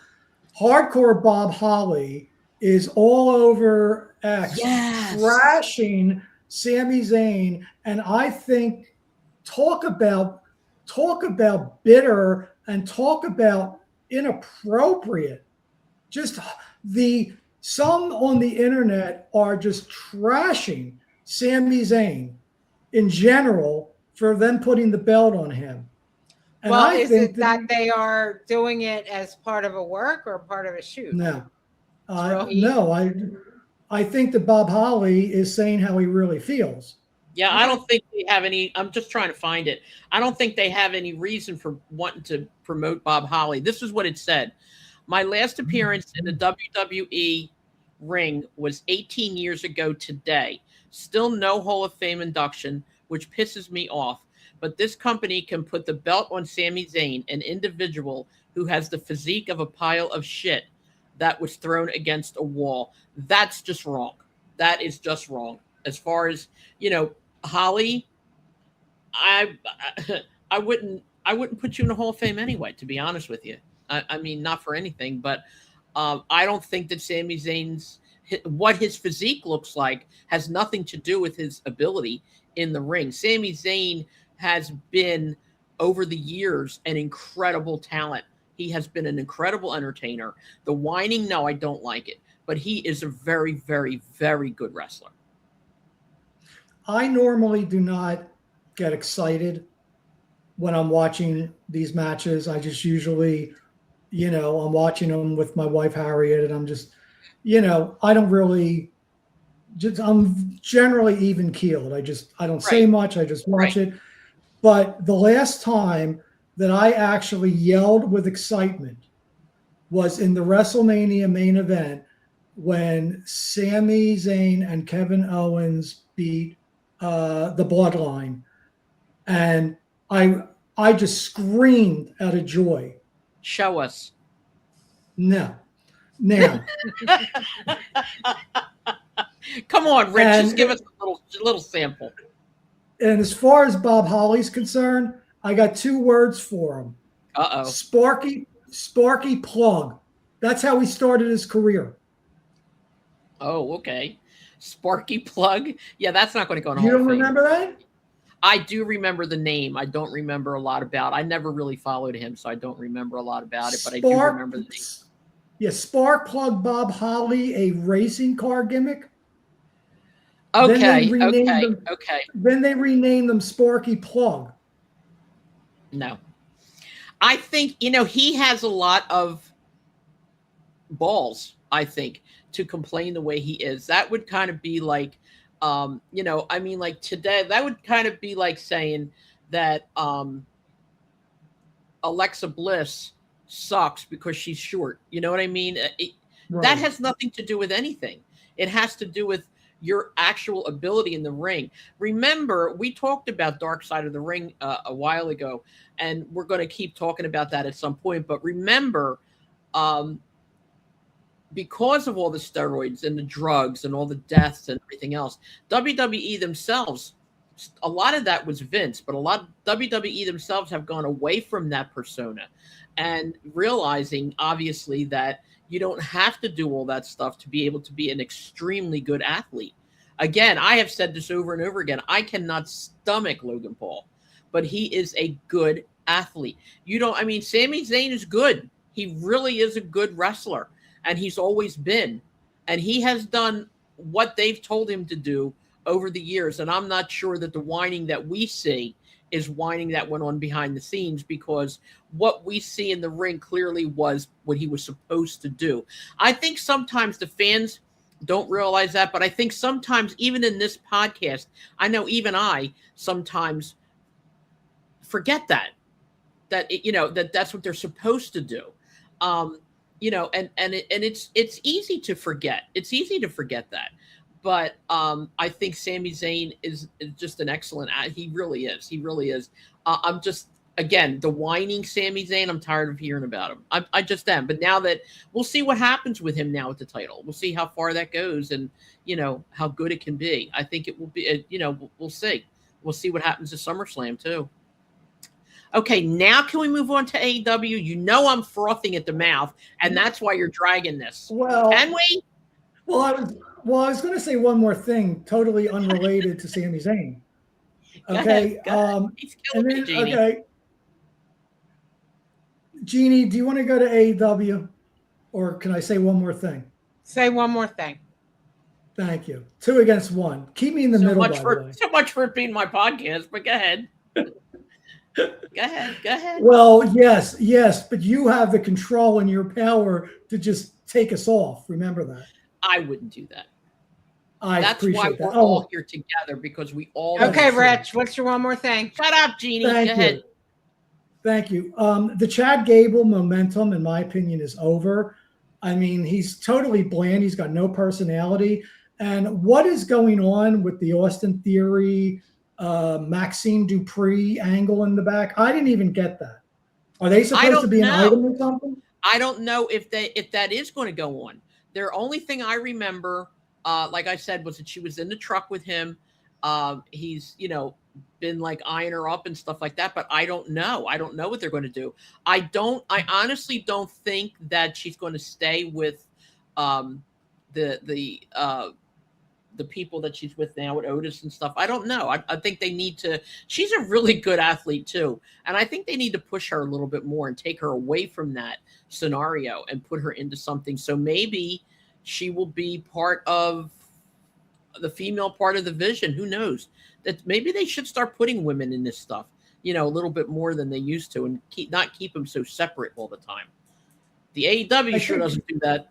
Hardcore Bob Holly is all over X trashing Sami Zayn, and I think talk about bitter and talk about inappropriate. Just some on the internet are just trashing Sami Zayn in general for them putting the belt on him. And well, is it that they are doing it as part of a work or part of a shoot? No. I think that Bob Holly is saying how he really feels. Yeah, I don't think they have any. I'm just trying to find it. I don't think they have any reason for wanting to promote Bob Holly. This is what it said. My last appearance in the WWE ring was 18 years ago today. Still no Hall of Fame induction, which pisses me off. But this company can put the belt on Sami Zayn, an individual who has the physique of a pile of shit that was thrown against a wall. That's just wrong. That is just wrong. As far as, Holly, I wouldn't put you in the Hall of Fame anyway, to be honest with you. I mean, not for anything, but I don't think that Sami Zayn's what his physique looks like has nothing to do with his ability in the ring. Sami Zayn has been, over the years, an incredible talent. He has been an incredible entertainer. The whining, no, I don't like it. But he is a very, very, very good wrestler. I normally do not get excited when I'm watching these matches. I just usually, I'm watching them with my wife, Harriet, and I'm just, I don't really, I'm generally even keeled. I don't say much. I just watch it. But the last time that I actually yelled with excitement was in the WrestleMania main event when Sami Zayn and Kevin Owens beat the Bloodline. And I just screamed out of joy. Show us. No. Now. Come on, Rich. Just give us a little sample. And as far as Bob Holly's concerned, I got 2 words for him. Uh-oh. Sparky plug. That's how he started his career. Oh, okay. Sparky plug. Yeah, that's not going to go in. You don't remember that? I do remember the name. I don't remember a lot about it. I never really followed him, so I don't remember a lot about it, but I do remember the name. Yeah, Spark Plug Bob Holly, a racing car gimmick. Okay, okay. Then they renamed them Sparky Plug. No. I think, he has a lot of balls, I think, to complain the way he is. That would kind of be like, like today, that would kind of be like saying that Alexa Bliss sucks because she's short. You know what I mean? That has nothing to do with anything. It has to do with your actual ability in the ring. Remember, we talked about Dark Side of the Ring a while ago, and we're going to keep talking about that at some point. But remember, because of all the steroids and the drugs and all the deaths and everything else, WWE themselves a lot of that was Vince, but a lot of WWE themselves have gone away from that persona and realizing obviously that you don't have to do all that stuff to be able to be an extremely good athlete. Again, I have said this over and over again. I cannot stomach Logan Paul, but he is a good athlete. I mean, Sami Zayn is good. He really is a good wrestler, and he's always been. And he has done what they've told him to do over the years. And I'm not sure that the whining that we see is whining that went on behind the scenes, because what we see in the ring clearly was what he was supposed to do. I think sometimes the fans don't realize that, but I think sometimes even in this podcast, I know even I sometimes forget that that's what they're supposed to do. And it's easy to forget. It's easy to forget that. But I think Sami Zayn is just an excellent. He really is. He really is. I'm just, again, the whining Sami Zayn, I'm tired of hearing about him. I just am. But now that we'll see what happens with him now with the title. We'll see how far that goes and, how good it can be. I think it will be, we'll see. We'll see what happens at SummerSlam too. Okay, now can we move on to AEW? I'm frothing at the mouth, and that's why you're dragging this. Well, can we? Well, I was going to say one more thing, totally unrelated to Sami Zayn. Okay. Go ahead. He's killing me, Jeannie. Okay. Jeannie, do you want to go to AEW, or can I say one more thing? Say one more thing. Thank you. 2 against 1. Keep me in the middle. So much for it being my podcast, but go ahead. Go ahead. Well, yes, but you have the control and your power to just take us off. Remember that. I wouldn't do that. That's why we're all here together, because we all. Okay, Rich, what's your one more thing? Shut up, Jeannie. Go ahead. Thank you. The Chad Gable momentum, in my opinion, is over. I mean, he's totally bland. He's got no personality. And what is going on with the Austin Theory, Maxine Dupree angle in the back? I didn't even get that. Are they supposed to be an item or something? I don't know if that is going to go on. Their only thing I remember, like I said, was that she was in the truck with him. He's, been like eyeing her up and stuff like that, but I don't know. I don't know what they're going to do. I honestly don't think that she's going to stay with the people that she's with now with Otis and stuff. I don't know. I think they need to. She's a really good athlete too, and I think they need to push her a little bit more and take her away from that scenario and put her into something. So maybe she will be part of the female part of the Vision. Who knows? That maybe they should start putting women in this stuff, a little bit more than they used to, and not keep them so separate all the time. The AEW sure doesn't do that.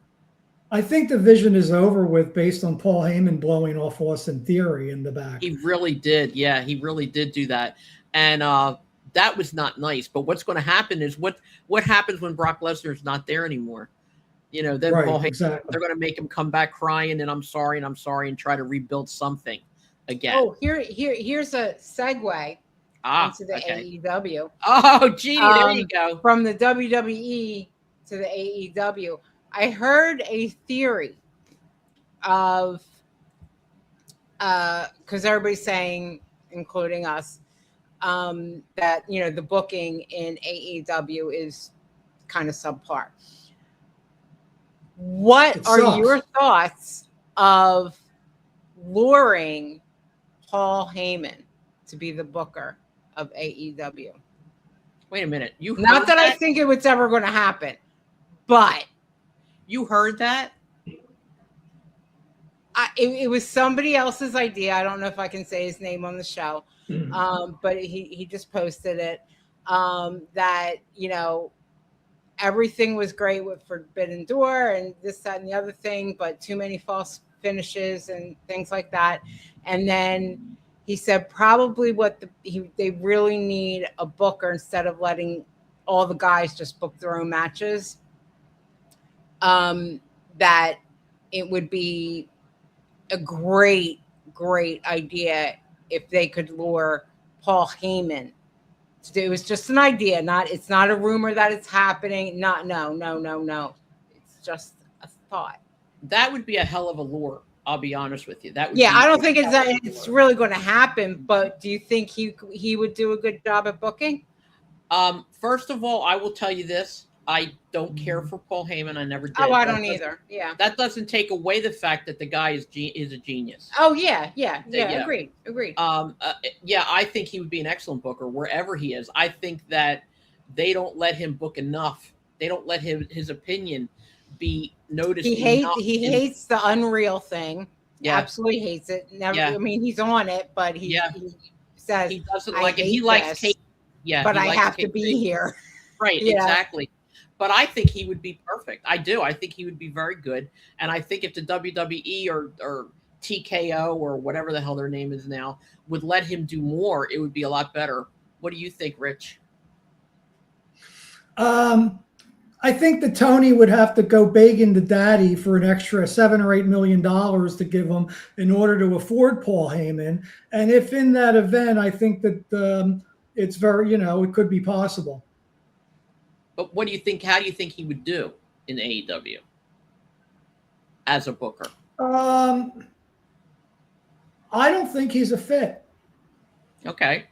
I think the Vision is over with based on Paul Heyman blowing off Austin Theory in the back. He really did. Yeah, he really did do that. And that was not nice. But what's going to happen is what happens when Brock Lesnar is not there anymore? Then right, Paul Heyman, exactly. They're going to make him come back crying and I'm sorry and try to rebuild something again. Oh, here's a segue into the AEW. Oh, gee, there you go. From the WWE to the AEW. I heard a theory of, because everybody's saying, including us, that, the booking in AEW is kind of subpar. What are your thoughts of luring Paul Heyman to be the booker of AEW? Wait a minute. Not that I think it was ever going to happen, but you heard that? It was somebody else's idea. I don't know if I can say his name on the show, but he just posted it, that, everything was great with Forbidden Door and this, that, and the other thing, but too many false finishes and things like that. And then he said probably they really need a booker instead of letting all the guys just book their own matches. That it would be a great idea if they could lure Paul Heyman. It was just an idea, it's not a rumor that it's happening. No. It's just a thought. That would be a hell of a lure. I'll be honest with you. That would Yeah, be, I don't think it's really going to happen. But do you think he would do a good job at booking? First of all, I will tell you this. I don't care for Paul Heyman. I never did. Oh, I That don't doesn't- either. Yeah. That doesn't take away the fact that the guy is a genius. Oh yeah, yeah, yeah. Yeah. Agreed. Agreed. Yeah, I think he would be an excellent booker wherever he is. I think that they don't let him book enough. They don't let his opinion be noticed. He hates the Unreal thing. Yeah. Absolutely hates it. Never. Yeah. I mean, he's on it, but he says he doesn't I like it. He hate likes this, Kate. Yeah, but he I likes have to Kate be Lee. here. Right, Yeah. exactly. But I think he would be perfect. I do. I think he would be very good. And I think if the WWE or TKO or whatever the hell their name is now would let him do more, it would be a lot better. What do you think, Rich? I think that Tony would have to go begging to Daddy for an extra $7 or $8 million to give him in order to afford Paul Heyman. And if in that event, I think that it's very, it could be possible. But what do you think? How do you think he would do in AEW as a booker? I don't think he's a fit. Okay.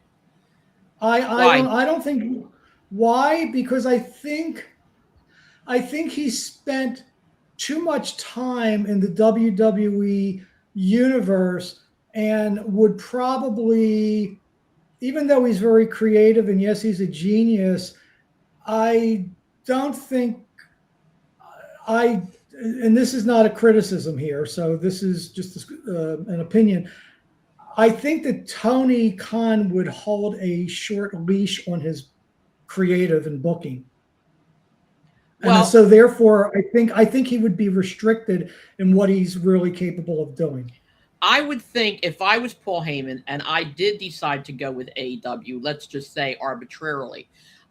I don't think. Why? Because I think he spent too much time in the WWE universe and would probably, even though he's very creative and yes, he's a genius, I don't think and this is not a criticism here, so this is just an opinion. I think that Tony Khan would hold a short leash on his creative and booking. And so therefore I think he would be restricted in what he's really capable of doing. I would think if I was Paul Heyman and I did decide to go with AEW, let's just say arbitrarily,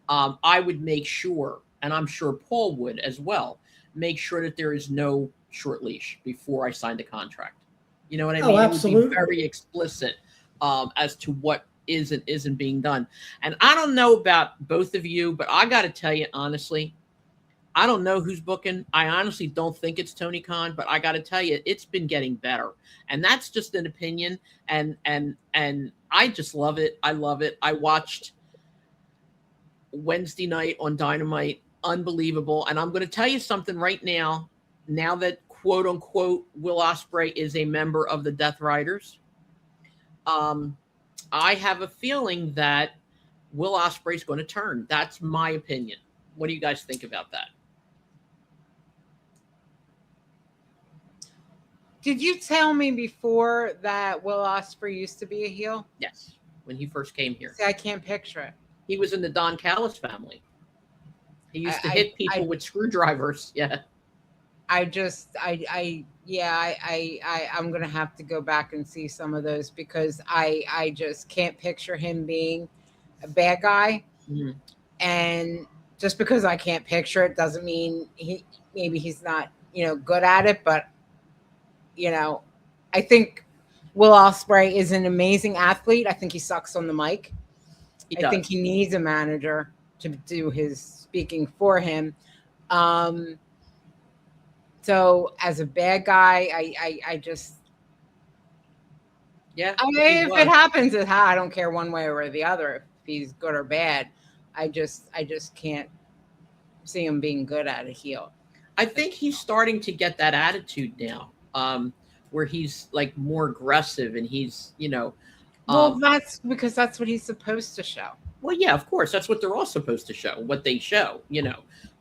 I would make sure, and I'm sure Paul would as well, make sure that there is no short leash before I signed a contract. You know what I mean? Absolutely. It would be very explicit as to what is and isn't being done. And I don't know about both of you, but I got to tell you honestly, I don't know who's booking. I honestly don't think it's Tony Khan, but I got to tell you, it's been getting better, and that's just an opinion. And I just love it. I love it. I watched Wednesday night on Dynamite, unbelievable. And I'm going to tell you something right now. Now that quote unquote Will Ospreay is a member of the Death Riders, I have a feeling that Will Ospreay is going to turn. That's my opinion. What do you guys think about that? Did you tell me before that Will Ospreay used to be a heel? Yes, when he first came here. See, I can't picture it. He was in the Don Callis family. He used to hit people with screwdrivers. Yeah. I'm gonna have to go back and see some of those because I just can't picture him being a bad guy. Mm-hmm. And just because I can't picture it doesn't mean he's not, good at it. But, I think Will Ospreay is an amazing athlete. I think he sucks on the mic. I think he needs a manager to do his speaking for him. So as a bad guy, I just, yeah. if it happens, I don't care one way or the other if he's good or bad. I just can't see him being good at a heel. I think he's starting to get that attitude now, where he's like more aggressive and he's, well, that's because that's what he's supposed to show. Well, yeah, of course, that's what they're all supposed to show, what they show,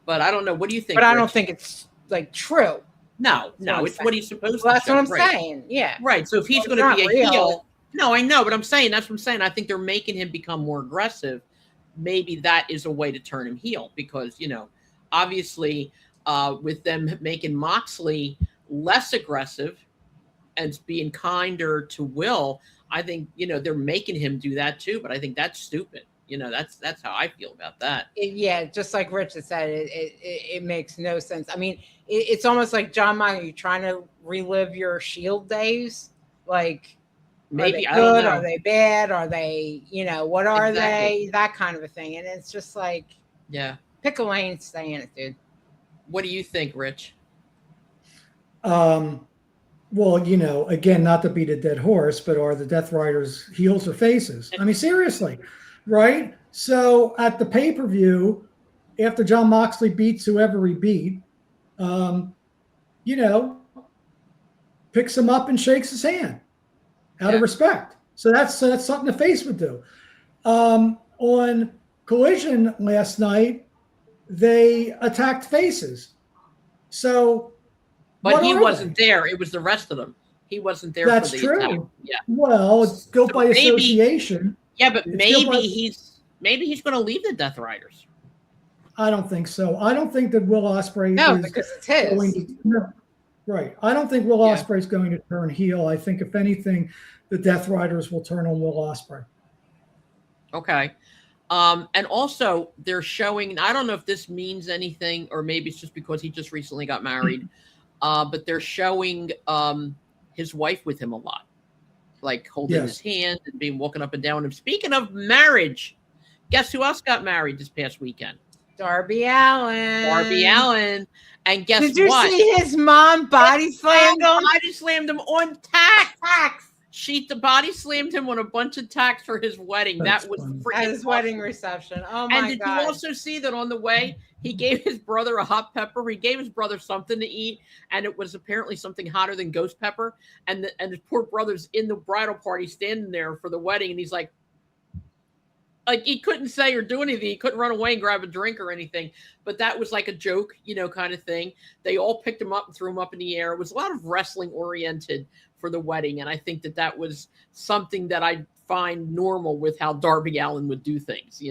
But I don't know. What do you think? But I Rich? don't think it's like true. No, it's what he's supposed well, to that's show. That's what I'm right. saying. Yeah. Right. So if he's going to be a heel, no, I know, but I'm saying that's what I'm saying. I think they're making him become more aggressive. Maybe that is a way to turn him heel because, obviously with them making Moxley less aggressive and being kinder to Will, I think, they're making him do that too. But I think that's stupid. That's how I feel about that. Just like Richard said, it makes no sense. I mean, it's almost like John Moxley, you trying to relive your Shield days. Like, maybe are they good? I don't know. Are they bad? Are they, what are they? That kind of a thing. And it's just like, yeah, pick a lane, stay in it, dude. What do you think, Rich? well, again, not to beat a dead horse, but are the Death Riders heels or faces? I mean, seriously, right? So at the pay-per-view, after John Moxley beats whoever he beat, you know, picks him up and shakes his hand out of respect. So that's something the face would do. On Collision last night, they attacked faces. So, but he wasn't there. It was the rest of them. He wasn't there. That's for the true. attack. Yeah. Well, it's guilt by association. Yeah, but maybe he's going to leave the Death Riders. I don't think so. I don't think that Will Ospreay is because it's his. Right. I don't think Will Ospreay is going to turn heel. I think if anything, the Death Riders will turn on Will Ospreay. Okay. And also they're showing, I don't know if this means anything or maybe it's just because he just recently got married, but they're showing his wife with him a lot, like holding his hand and being walking up and down with him. Speaking of marriage, guess who else got married this past weekend? Darby Allin. And guess what? Did you see his mom body slammed him? Body slammed him on tacks. She body slammed him on a bunch of tacks for his wedding. That was at his wedding reception. Oh my God. And did you also see that on the way, he gave his brother a hot pepper. He gave his brother something to eat, and it was apparently something hotter than ghost pepper. And his poor brother's in the bridal party standing there for the wedding, and he's like he couldn't say or do anything. He couldn't run away and grab a drink or anything. But that was like a joke, kind of thing. They all picked him up and threw him up in the air. It was a lot of wrestling oriented for the wedding. And I think that was something that I find normal with how Darby Allin would do things,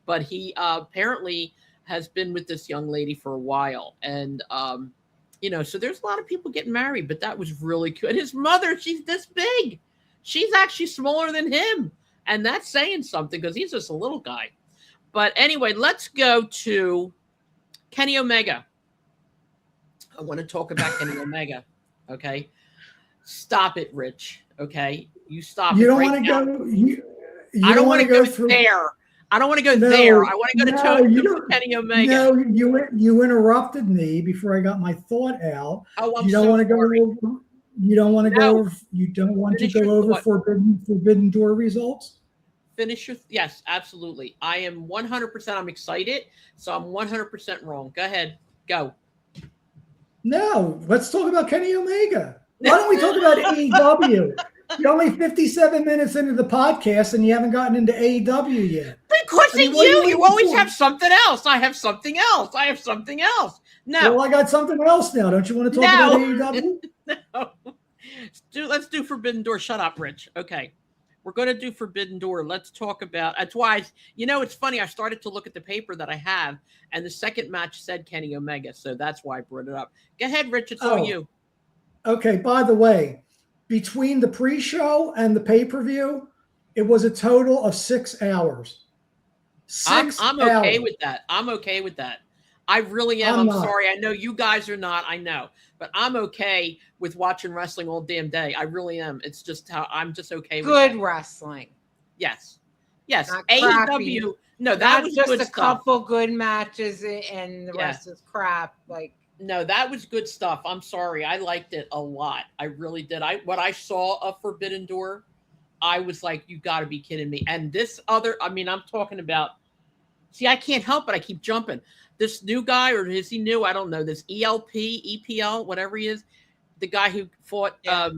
But he apparently has been with this young lady for a while. And, so there's a lot of people getting married, but that was really cool. And his mother, she's this big. She's actually smaller than him. And that's saying something because he's just a little guy. But anyway, let's go to Kenny Omega. I want to talk about Kenny Omega. Okay. Stop it, Rich. Okay. You stop it. You don't right want to go. I don't want to go there. I don't want to go there. I want to go to Kenny Omega. No, you interrupted me before I got my thought out. Oh, I'm you don't so want to sorry. go over. You don't want to go over. You don't want to go over Forbidden Door results. Finish your yes, absolutely. I am 100%. I'm excited, so I'm 100% wrong. Go ahead, go. No, let's talk about Kenny Omega. Why don't we talk about AEW? You're only 57 minutes into the podcast and you haven't gotten into AEW yet. Because you always have something else. I have something else. No. Well, I got something else now. Don't you want to talk about AEW? No. Let's do Forbidden Door. Shut up, Rich. Okay. We're going to do Forbidden Door. Let's talk about that's why it's funny. I started to look at the paper that I have, and the second match said Kenny Omega, so that's why I brought it up. Go ahead, Rich. It's all you. Okay. By the way, between the pre-show and the pay-per-view, it was a total of 6 hours. I'm okay with that. I'm okay with that. I really am. I'm sorry. I know you guys are not. I know. But I'm okay with watching wrestling all damn day. I really am. It's just how I'm just okay with good wrestling. Yes. AEW. No, that was just good a stuff. Couple good matches and the rest is crap. No, that was good stuff. I'm sorry. I liked it a lot. I really did. What I saw of Forbidden Door, I was like, you got to be kidding me. And this other, I'm talking about. See, I can't help it. I keep jumping. This new guy, or is he new? I don't know. This EPL, whatever he is, the guy who fought. Yeah.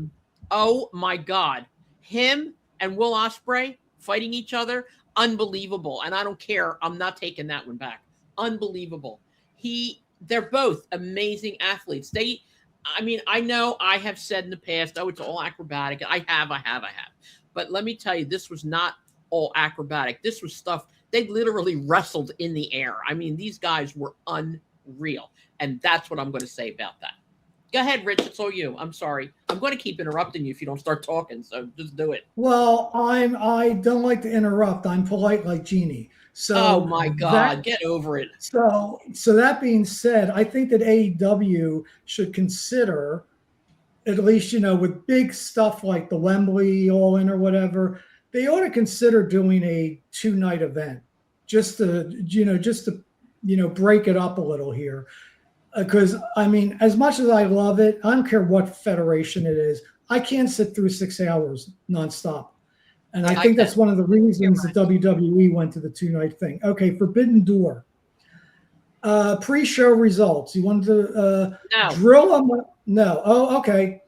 Oh my God, him and Will Ospreay fighting each other, unbelievable. And I don't care. I'm not taking that one back. Unbelievable. They're both amazing athletes. I know I have said in the past, it's all acrobatic. I have. But let me tell you, this was not all acrobatic. This was stuff. They literally wrestled in the air. These guys were unreal. And that's what I'm going to say about that. Go ahead, Rich. It's all you. I'm sorry. I'm going to keep interrupting you if you don't start talking. So just do it. Well, I don't like to interrupt. I'm polite like Jeannie. So oh my God, get over it. So that being said, I think that AEW should consider, at least, with big stuff like the Wembley All-In or whatever, they ought to consider doing a 2-night event just to break it up a little here. because I mean, as much as I love it, I don't care what federation it is. I can't sit through 6 hours nonstop. And I I think can. that's one of the reasons the WWE went to the 2-night thing. Okay, Forbidden Door. Pre-show results. You wanted to No. drill them? No. Oh, okay.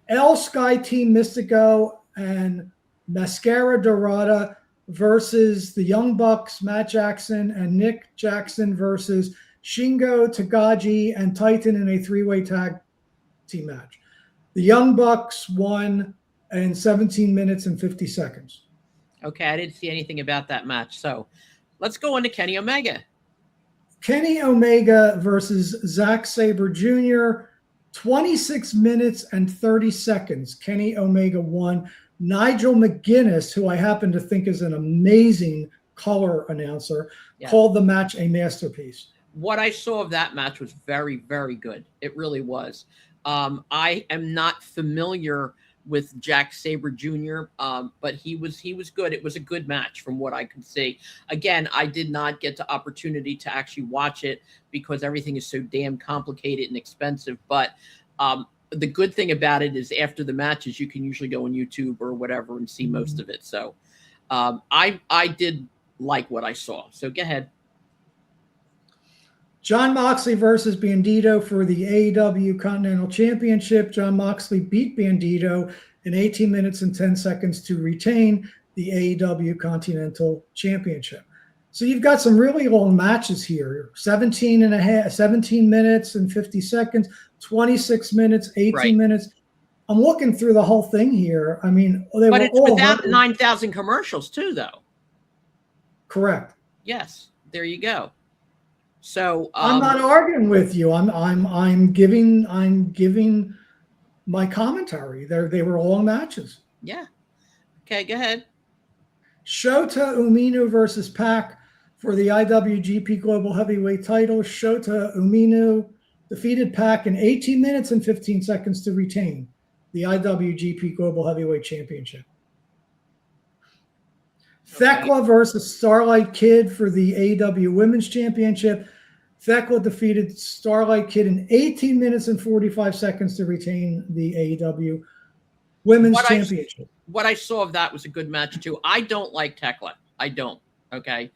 El Sky Team Mystico and Mascara Dorada versus the Young Bucks, Matt Jackson and Nick Jackson versus Shingo Takagi and Titan in a 3-way tag team match. The Young Bucks won in 17 minutes and 50 seconds. Okay, I didn't see anything about that match. So let's go on to Kenny Omega. Kenny Omega versus Zack Sabre Jr., 26 minutes and 30 seconds. Kenny Omega won. Nigel McGuinness, who I happen to think is an amazing color announcer, called the match a masterpiece. What I saw of that match was very, very good. It really was. I am not familiar with Zack Sabre Jr., but he was good. It was a good match from what I could see. Again, I did not get the opportunity to actually watch it because everything is so damn complicated and expensive. But the good thing about it is after the matches, you can usually go on YouTube or whatever and see most of it. So I did like what I saw. So go ahead. Jon Moxley versus Bandito for the AEW Continental Championship. Jon Moxley beat Bandito in 18 minutes and 10 seconds to retain the AEW Continental Championship. So you've got some really long matches here. 17 minutes and 50 seconds, 26 minutes, 18 minutes. I'm looking through the whole thing here. I mean, but it's without 9,000 commercials too, though. Correct. Yes, there you go. So I'm not arguing with you. I'm giving my commentary. They were long matches. Yeah. Okay, go ahead. Shota Umino versus Pac for the IWGP Global Heavyweight title. Shota Umino defeated Pac in 18 minutes and 15 seconds to retain the IWGP Global Heavyweight Championship. Thekla versus Starlight Kid for the AEW Women's Championship. Thekla defeated Starlight Kid in 18 minutes and 45 seconds to retain the AEW Women's Championship. What I saw of that was a good match too. I don't like Thekla. I don't. Okay.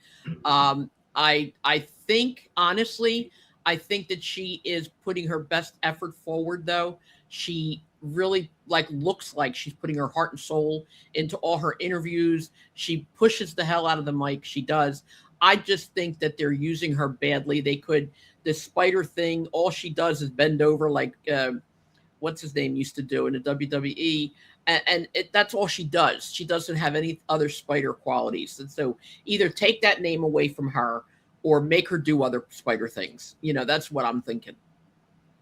I think honestly, I think that she is putting her best effort forward though. She really looks like she's putting her heart and soul into all her interviews. She pushes the hell out of the mic. She does. I just think that they're using her badly. The spider thing, all she does is bend over like what's his name used to do in the WWE. And that's all she does. She doesn't have any other spider qualities. And so either take that name away from her or make her do other spider things. You know, that's what I'm thinking.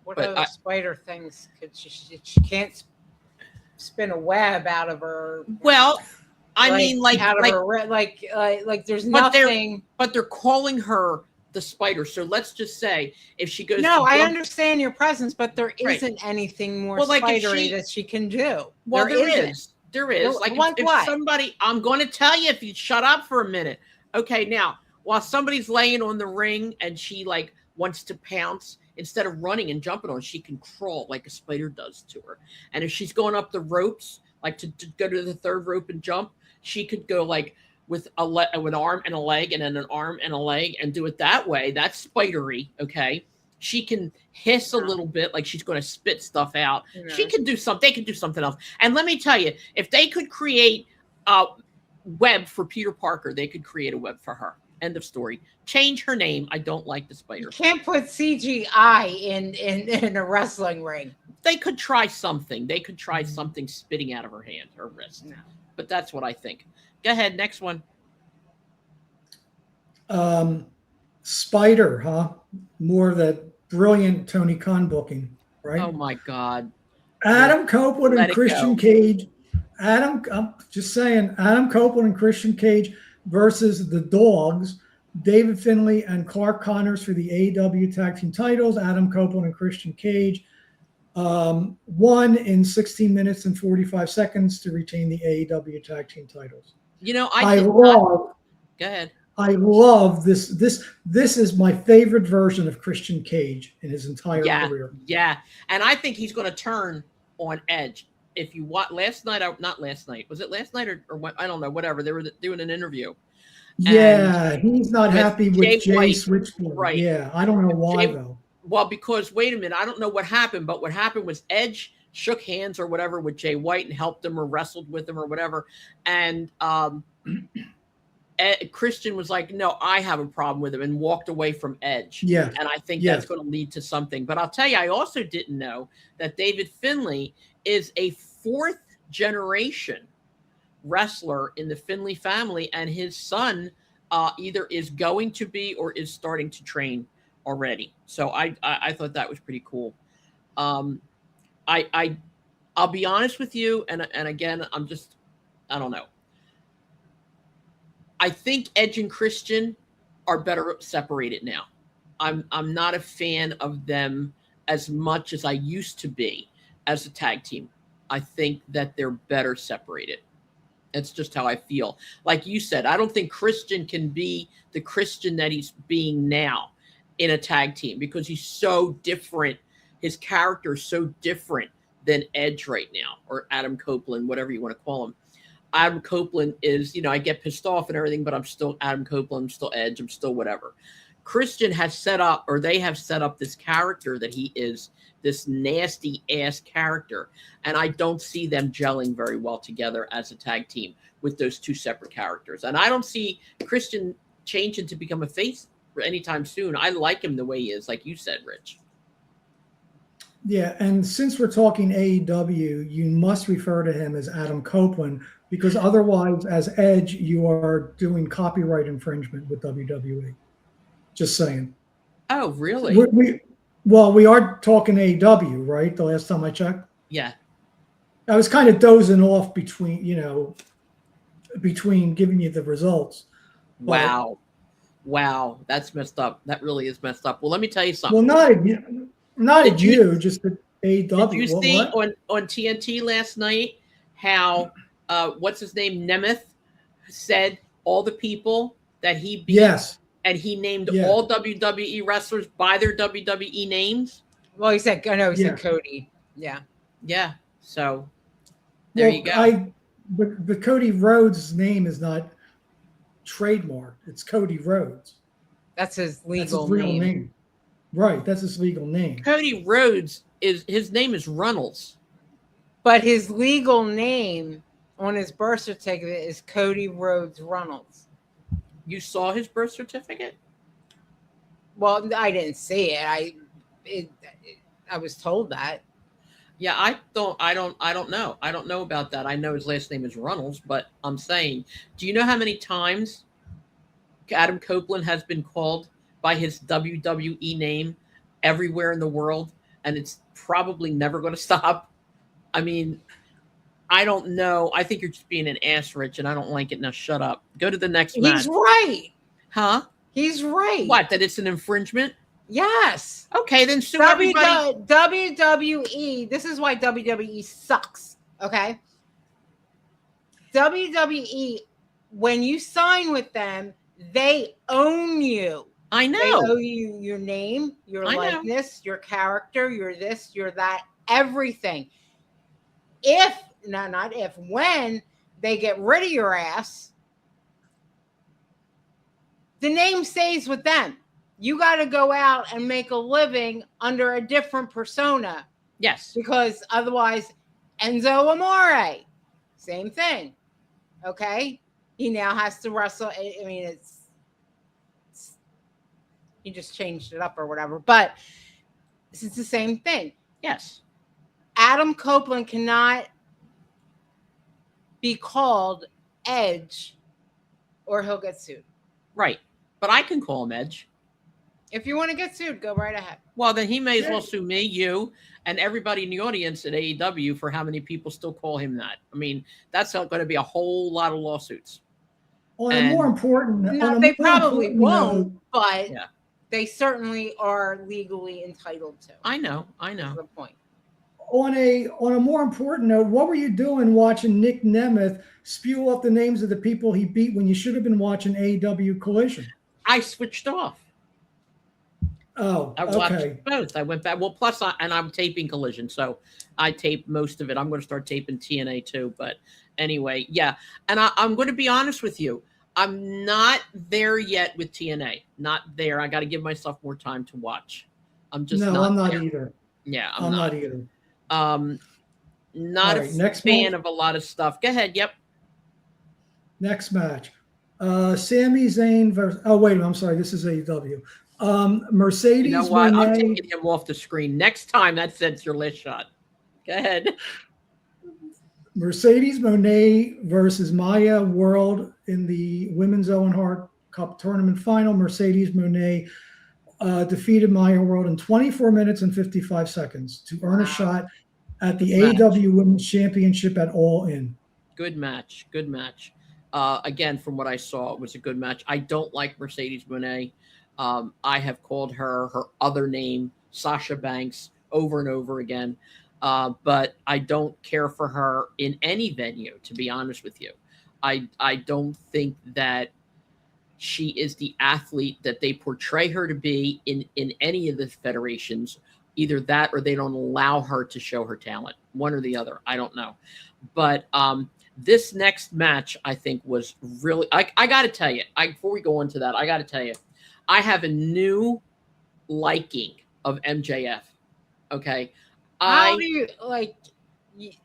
What other spider things could she can't spin a web out of her? Well, I mean, out of her, there's nothing. But they're calling her the spider. So let's just say if she goes. No, I understand your presence, but there isn't anything more spidery that she can do. Well, there is. There is. If somebody, I'm going to tell you if you shut up for a minute. Okay, now while somebody's laying on the ring and she wants to pounce. Instead of running and jumping on, she can crawl like a spider does to her. And if she's going up the ropes, to go to the third rope and jump, she could go with an arm and a leg and then an arm and a leg and do it that way. That's spidery, okay? She can hiss a little bit like she's going to spit stuff out. Yeah. She can do something. They could do something else. And let me tell you, if they could create a web for Peter Parker, they could create a web for her. End of story. Change her name. I don't like the spider. You can't put CGI in a wrestling ring. They could try something. They could try something spitting out of her hand, her wrist. No. But that's what I think. Go ahead. Next one. Spider, huh? More of that brilliant Tony Khan booking, right? Oh my God. Adam Copeland and Christian Cage. I'm just saying, Adam Copeland and Christian Cage versus the Dogs, David Finlay and Clark Connors for the AEW Tag Team titles. Adam Copeland and Christian Cage won in 16 minutes and 45 seconds to retain the AEW Tag Team titles. You know, Go ahead. I love this. This is my favorite version of Christian Cage in his entire Yeah, career. yeah, and I think he's going to turn on Edge. If you watch last night, not last night, was it last night or what? I don't know. Whatever, they were doing an interview, and Yeah, he's not with happy with Jay Jay White, Switchblade. right? Yeah, I don't know why Jay, though. well, because wait a minute, I don't know what happened, but what happened was Edge shook hands or whatever with Jay White and helped him or wrestled with him or whatever, and Christian was like, "No, I have a problem with him," and walked away from Edge. Yeah, And I think yes. that's going to lead to something. But I'll tell you, I also didn't know that David Finlay is a fourth generation wrestler in the Finlay family, and his son either is going to be or is starting to train already. So I thought that was pretty cool. I'll be honest with you, and again, I don't know. I think Edge and Christian are better separated now. I'm not a fan of them as much as I used to be as a tag team. I think that they're better separated. It's just how I feel. Like you said, I don't think Christian can be the Christian that he's being now in a tag team because he's so different. His character is so different than Edge right now, or Adam Copeland, whatever you want to call him. Adam Copeland is, I get pissed off and everything, but I'm still Adam Copeland, I'm still Edge, I'm still whatever. Christian has set up, or they have set up this character that he is this nasty ass character. And I don't see them gelling very well together as a tag team with those two separate characters. And I don't see Christian changing to become a face anytime soon. I like him the way he is, like you said, Rich. Yeah, and since we're talking AEW, you must refer to him as Adam Copeland because otherwise, as Edge, you are doing copyright infringement with WWE. Just saying. Oh, really? We are talking AEW, right? The last time I checked. Yeah. I was kind of dozing off between giving you the results. Wow. Wow. That's messed up. That really is messed up. Well, let me tell you something. Well, not you, just the AEW. Did you see on TNT last night how what's his name, Nemeth, said all the people that he beat? Yes. And he named all WWE wrestlers by their WWE names. Well, he said Cody. Yeah. Yeah. So there you go. But Cody Rhodes' name is not trademarked. It's Cody Rhodes. That's his legal real name. Right. That's his legal name. Cody Rhodes his name is Runnels. But his legal name on his birth certificate is Cody Rhodes Runnels. You saw his birth certificate? Well, I didn't see it. I was told that. Yeah, I don't know. I don't know about that. I know his last name is Runnels, but I'm saying, do you know how many times Adam Copeland has been called by his WWE name everywhere in the world, and it's probably never going to stop? I mean, I don't know. I think you're just being an ass, Rich, and I don't like it. Now shut up. Go to the next match. He's right. Huh? He's right. What, that it's an infringement? Yes. Okay, then sue everybody. WWE, this is why WWE sucks, okay? WWE, when you sign with them, they own you. I know. They owe you your name, your likeness, your character, your this, your that, everything. When they get rid of your ass, the name stays with them. You got to go out and make a living under a different persona. Yes. Because otherwise, Enzo Amore, same thing. Okay? He now has to wrestle. I mean, he just changed it up or whatever. But it's the same thing. Yes. Adam Copeland cannot be called Edge or he'll get sued. Right. But I can call him Edge. If you want to get sued, go right ahead. Well, then he may as well sue me, you, and everybody in the audience at AEW for how many people still call him that. I mean, that's going to be a whole lot of lawsuits. They probably won't, but they certainly are legally entitled to. I know. That's the point. on a more important note, what were you doing watching Nick Nemeth spew off the names of the people he beat when you should have been watching AEW Collision? I switched off. Oh, I watched okay. both. I went back. Well, plus, I'm taping Collision, so I taped most of it. I'm going to start taping TNA too. But anyway, yeah. And I'm going to be honest with you. I'm not there yet with TNA. Not there. I got to give myself more time to watch. I'm just I'm not there. either. Yeah, I'm not either. Not right, a fan of a lot of stuff. Go ahead. Yep. Next match. Sami Zayn versus. Oh wait, I'm sorry. This is AEW. Mercedes. You know what? Moné, I'm taking him off the screen. Next time, that's your last shot. Go ahead. Mercedes Moné versus Maya World in the Women's Owen Hart Cup Tournament Final. Mercedes Moné defeated Maya World in 24 minutes and 55 seconds to earn a shot at the AEW Women's Championship at All In. Good match. Good match. Again, from what I saw, it was a good match. I don't like Mercedes Moné. I have called her other name, Sasha Banks, over and over again. But I don't care for her in any venue, to be honest with you. I don't think that she is the athlete that they portray her to be in any of the federations. Either that or they don't allow her to show her talent. One or the other. I don't know. But this next match, I think, was really... I got to tell you, before we go into that, I got to tell you, I have a new liking of MJF. Okay? How do you like?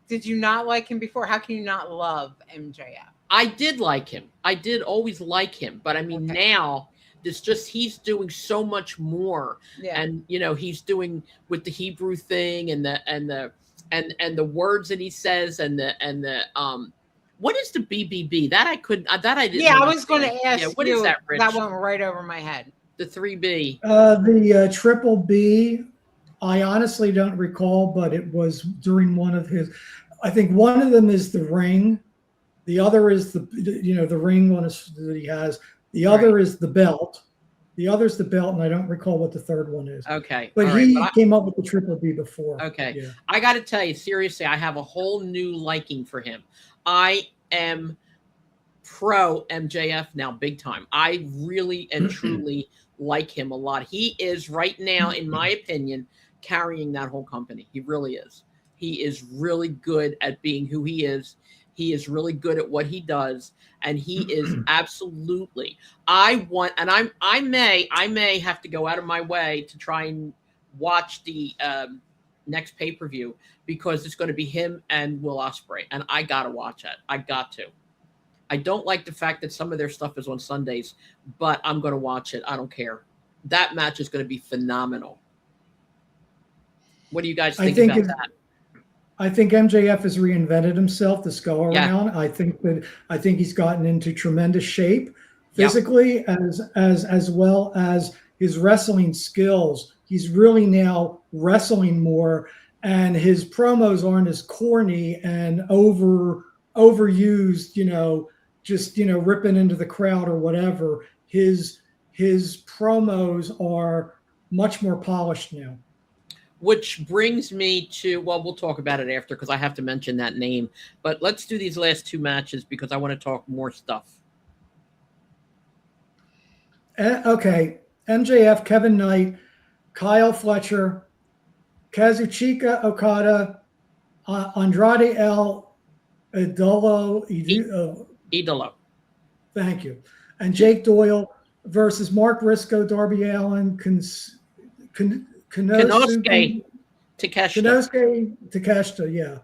Did you not like him before? How can you not love MJF? I did like him. I did always like him, but I mean now he's doing so much more. Yeah. And he's doing with the Hebrew thing and the words that he says and the what is the BBB? That I didn't. Yeah, I was going to ask. Yeah, what is that, Rich? That went right over my head. The 3B. The Triple B. I honestly don't recall, but it was during one of his. I think one of them is the ring. The other is the ring one that he has. The other is the belt. The other's the belt, and I don't recall what the third one is. Okay. But he came up with the Triple B before. Okay. Yeah. I got to tell you, seriously, I have a whole new liking for him. I am pro MJF now, big time. I really and truly like him a lot. He is right now, in my opinion, carrying that whole company. He really is. He is really good at being who he is. He is really good at what he does, and he is absolutely. I may have to go out of my way to try and watch the next pay-per-view because it's going to be him and Will Ospreay, and I gotta watch it. I got to. I don't like the fact that some of their stuff is on Sundays, but I'm going to watch it. I don't care. That match is going to be phenomenal. What do you guys think about that? I think MJF has reinvented himself this go around. Yeah. I think he's gotten into tremendous shape physically as well as his wrestling skills. He's really now wrestling more, and his promos aren't as corny and overused, just ripping into the crowd or whatever. His promos are much more polished now. Which brings me to, well, we'll talk about it after because I have to mention that name. But let's do these last two matches because I want to talk more stuff. Okay. MJF, Kevin Knight, Kyle Fletcher, Kazuchika Okada, Andrade El Idolo. Thank you. And Jake Doyle versus Mark Briscoe, Darby Allin, Konosuke Takeshita, yeah.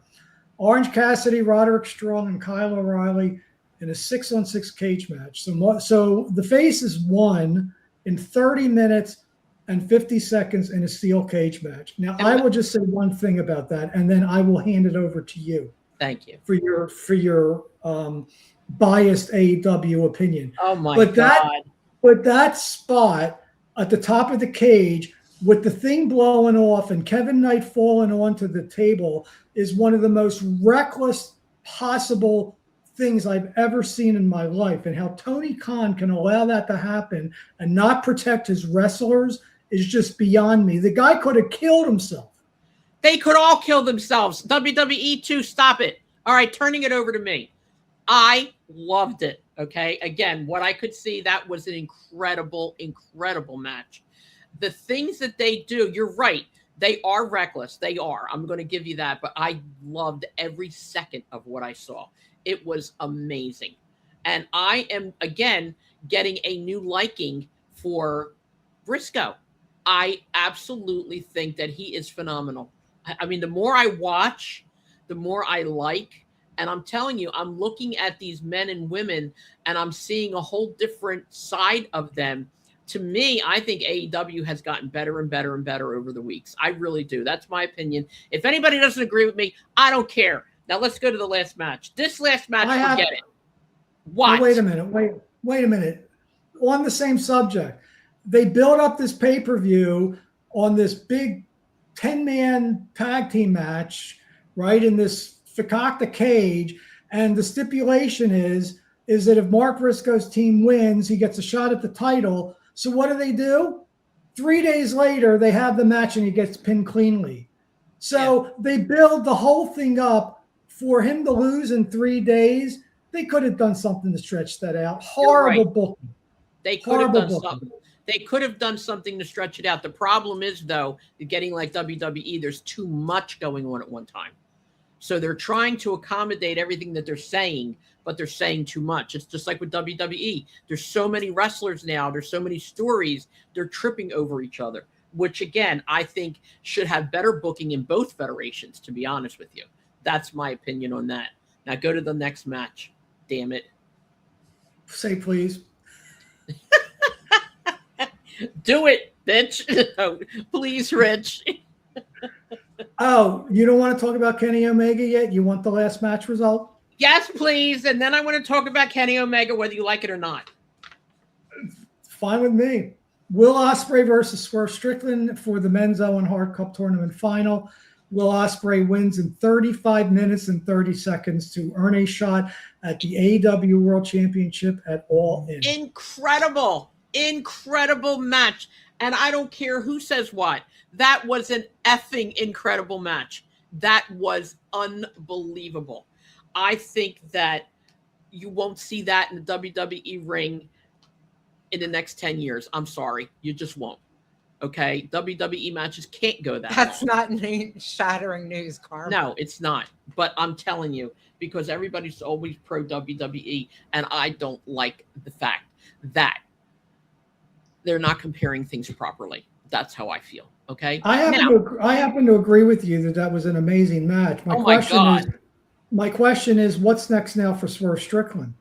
Orange Cassidy, Roderick Strong, and Kyle O'Reilly in a 6-on-6 cage match. So the Faces won in 30 minutes and 50 seconds in a steel cage match. Now, I will just say one thing about that, and then I will hand it over to you. Thank you. For your biased AEW opinion. Oh, my God. But that spot at the top of the cage with the thing blowing off and Kevin Knight falling onto the table is one of the most reckless possible things I've ever seen in my life. And how Tony Khan can allow that to happen and not protect his wrestlers is just beyond me. The guy could have killed himself. They could all kill themselves. WWE too. Stop it. All right, turning it over to me. I loved it. Okay. Again, what I could see, that was an incredible, incredible match. The things that they do, you're right. They are reckless. They are. I'm going to give you that. But I loved every second of what I saw. It was amazing. And I am, again, getting a new liking for Briscoe. I absolutely think that he is phenomenal. I mean, the more I watch, the more I like. And I'm telling you, I'm looking at these men and women and I'm seeing a whole different side of them. To me, I think AEW has gotten better and better and better over the weeks. I really do. That's my opinion. If anybody doesn't agree with me, I don't care. Now let's go to the last match. This last match, forget it. What? Wait a minute. Wait a minute. On the same subject, they built up this pay-per-view on this big 10-man tag team match, right, in this Fakakta cage. And the stipulation is that if Mark Briscoe's team wins, he gets a shot at the title. So what do? 3 days later, they have the match and he gets pinned cleanly. So they build the whole thing up for him to lose in 3 days. They could have done something to stretch that out. Horrible booking. They could have done something. They could have done something to stretch it out. The problem is, though, getting like WWE, there's too much going on at one time. So they're trying to accommodate everything that they're saying, but they're saying too much. It's just like with WWE. There's so many wrestlers now. There's so many stories. They're tripping over each other, which, again, I think should have better booking in both federations, to be honest with you. That's my opinion on that. Now go to the next match. Damn it. Say please. Do it, bitch. Please, Rich. Oh, you don't want to talk about Kenny Omega yet? You want the last match result? Yes, please. And then I want to talk about Kenny Omega, whether you like it or not. Fine with me. Will Ospreay versus Swerve Strickland for the Men's Owen Hart Cup Tournament Final. Will Ospreay wins in 35 minutes and 30 seconds to earn a shot at the AEW World Championship at All In. Incredible match. And I don't care who says what. That was an effing incredible match. That was unbelievable. I think that you won't see that in the WWE ring in the next 10 years. I'm sorry. You just won't. Okay? WWE matches can't go that That's long. not shattering news, Carm. No, it's not. But I'm telling you, because everybody's always pro WWE, and I don't like the fact that they're not comparing things properly. That's how I feel. Okay. I happen to agree with you that was an amazing match. My question is, what's next now for Swerve Strickland?